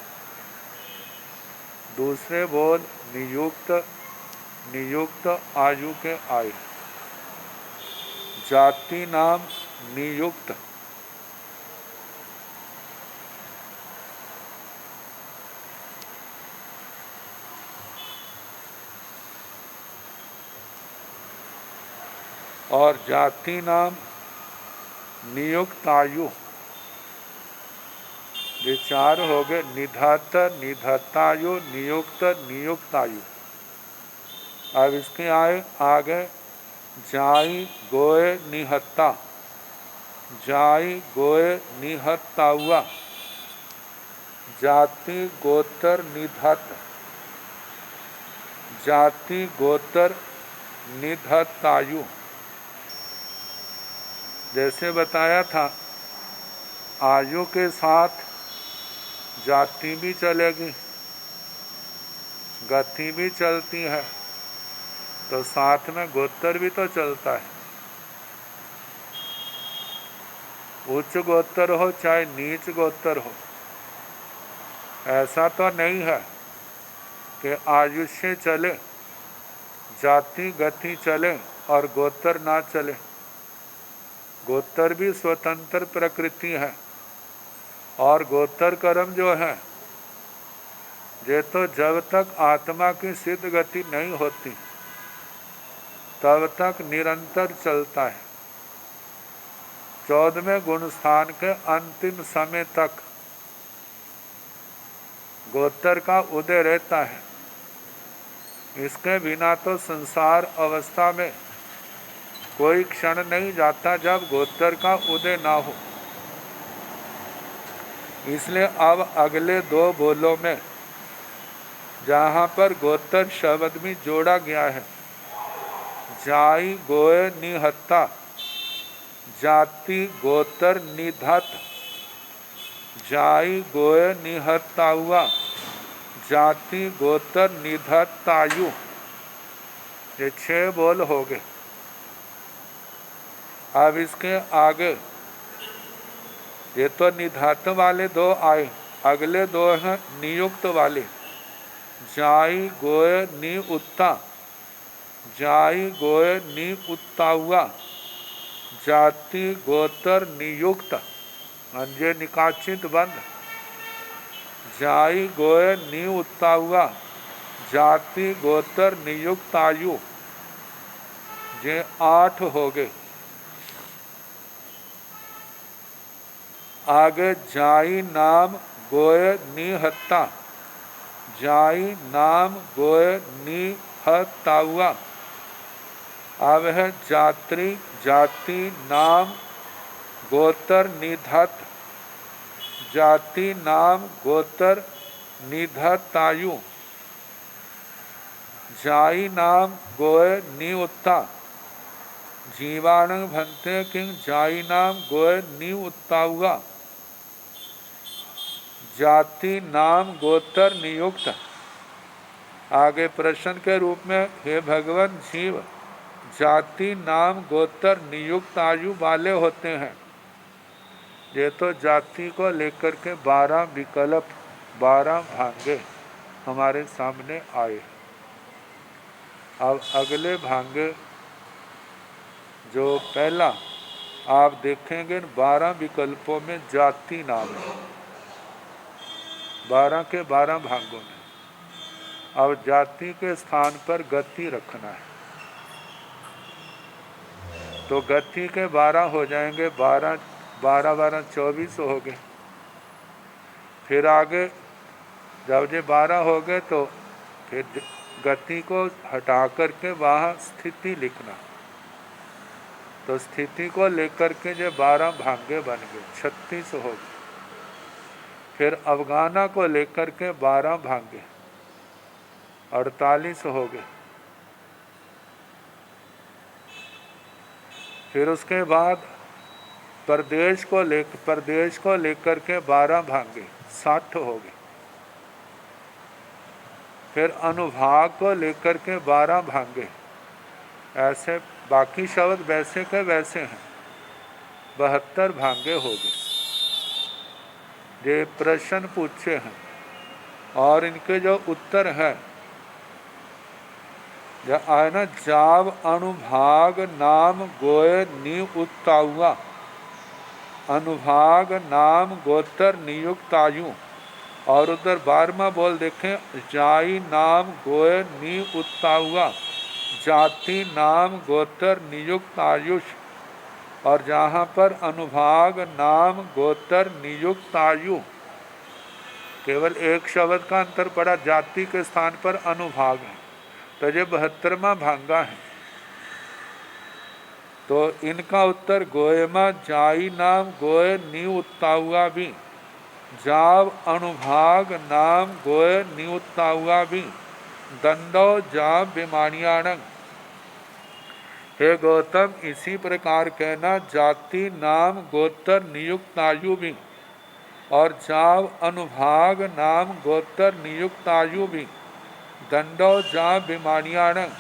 दूसरे बोल नियुक्त, नियुक्त आयु के आए। जाति नाम नियुक्त, और जाति नाम नियुक्त आयु। ये 4 हो गए, निधत, निधतायु, नियुक्त, नियुक्त आयु। अब इसके आगे जाई गोए निहत्ता, जाई गोए निहत्ता हुआ, जाति गोत्र निधत, जाति गोत्र निधतायु। जैसे बताया था, आयु के साथ जाति भी चलेगी, गति भी चलती है, तो साथ में गोत्र भी तो चलता है। उच्च गोत्र हो चाहे नीच गोत्र हो, ऐसा तो नहीं है कि आयुष्य चले, जाति गति चले और गोत्र ना चले। गोत्र भी स्वतंत्र प्रकृति है, और गोत्र कर्म जो है ये तो जब तक आत्मा की सिद्ध गति नहीं होती तब तक निरंतर चलता है। 14वें गुण स्थान के अंतिम समय तक गोत्र का उदय रहता है। इसके बिना तो संसार अवस्था में कोई क्षण नहीं जाता जब गोत्र का उदय ना हो। इसलिए अब अगले 2 बोलों में जहाँ पर गोत्र शब्द भी जोड़ा गया है, जाई गोए निहत्ता, जाति गोत्र निधत, जाई गोए निहत्ता हुआ, जाति गोत्र निधतायु। ये 6 बोल हो गए। अब इसके आगे ये तो निधात वाले 2 आए, अगले 2 हैं नियुक्त वाले। जाई गोय नियुक्ता, जाई गोय नियुक्ता हुआ, जाति गोत्र नियुक्त, अंजे निकाचित बंद। जाई गोय नियुक्ता हुआ, जाति गोत्र नियुक्त आयु। ये 8 हो गए। आगे जाई नाम गोय निहत्ता, जाई नाम गोय निहत्ता हुआ। अब है जात्री, जाति नाम गोत्र निधत, जाति नाम गोत्र निधतायु। जाई नाम गोय नी उत्ता, जीवाणं भंते किंग जाई नाम गोय नी उत्ता हुआ। जाति नाम गोत्र नियुक्त। आगे प्रश्न के रूप में, हे भगवान, जीव जाति नाम गोत्र नियुक्त आयु वाले होते हैं। ये तो जाति को लेकर के 12 विकल्प, 12 भांगे हमारे सामने आए। अब अगले भांगे जो पहला आप देखेंगे, 12 विकल्पों में जाति नाम है, 12 के 12 भागों में। अब जाति के स्थान पर गति रखना है, तो गति के 12 हो जाएंगे, 12 12 12 24 हो गए। फिर आगे जब ये 12 हो गए तो फिर गति को हटा करके वहाँ स्थिति लिखना, तो स्थिति को लेकर के जो 12 भाग्य बन गए, 36 हो गए। फिर अवगाना को लेकर के 12 भाग्य, 48 हो गए। फिर उसके बाद प्रदेश को लेकर के 12 भाग्य, 60 हो गए। फिर अनुभाग को लेकर के 12 भाग्य, ऐसे बाकी शब्द वैसे के वैसे हैं, 72 भाग्य हो गए। ये प्रश्न पूछे हैं और इनके जो उत्तर है आए ना, जाव अनुभाग नाम गोय नी उत्ता हुआ, अनुभाग नाम गोत्र नियुक्त आयु। और उधर 12वां बोल देखें, जाई नाम गोय नी उत्ता हुआ, जाति नाम गोत्र नियुक्त आयुष। और जहाँ पर अनुभाग नाम गोत्र नियुक्त आयु, केवल एक शब्द का अंतर पड़ा, जाति के स्थान पर अनुभाग है, तो ये 72वां भांगा है। तो इनका उत्तर गोयमा जाई नाम गोय नी उत्ता हुआ भी, जाव अनुभाग नाम गोय नी उत्ता हुआ भी, दंडो जाव विमानियाणंग। हे गौतम, इसी प्रकार कहना, जाति नाम गोत्र नियुक्त आयु भी और जाव अनुभाग नाम गोत्र नियुक्त आयु भी, दंडो जाव विमानियाणंग।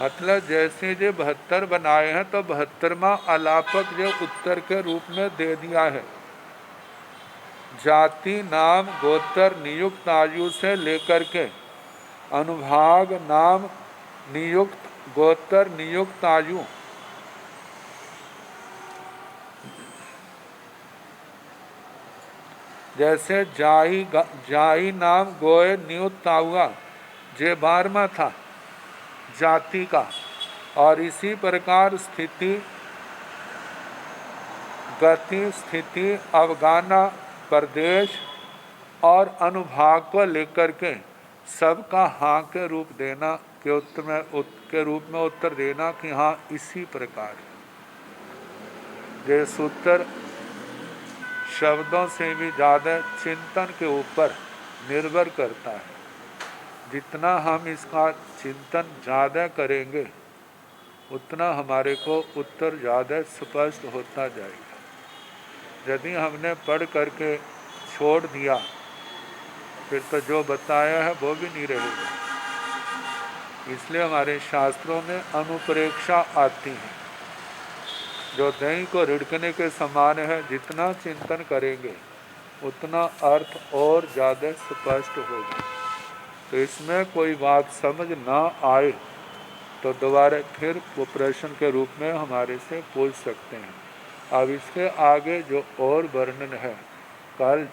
मतलब जैसे जो 72 बनाए हैं, तो 72वां अलापक जो उत्तर के रूप में दे दिया है। जाति नाम गोत्र नियुक्त आयु से लेकर के अनुभाग नाम नियुक्त गोत्र नियुक्त आयु, जैसे जाई नाम गोय नियुक्त हुआ, जे 12वां था जाति का। और इसी प्रकार स्थिति, गति, स्थिति, अवगाना, प्रदेश और अनुभाग को लेकर के सबका हाँ के रूप देना, के रूप में उत्तर देना कि हाँ इसी प्रकार। ये सूत्र शब्दों से भी ज़्यादा चिंतन के ऊपर निर्भर करता है। जितना हम इसका चिंतन ज़्यादा करेंगे, उतना हमारे को उत्तर ज़्यादा स्पष्ट होता जाएगा। यदि हमने पढ़ करके छोड़ दिया, फिर तो जो बताया है वो भी नहीं रहेगा। इसलिए हमारे शास्त्रों में अनुप्रेक्षा आती है, जो दही को रिड़कने के समान है। जितना चिंतन करेंगे उतना अर्थ और ज़्यादा स्पष्ट होगा। तो इसमें कोई बात समझ ना आए तो दोबारा फिर वो प्रश्न के रूप में हमारे से पूछ सकते हैं। अब इसके आगे जो और वर्णन है, कल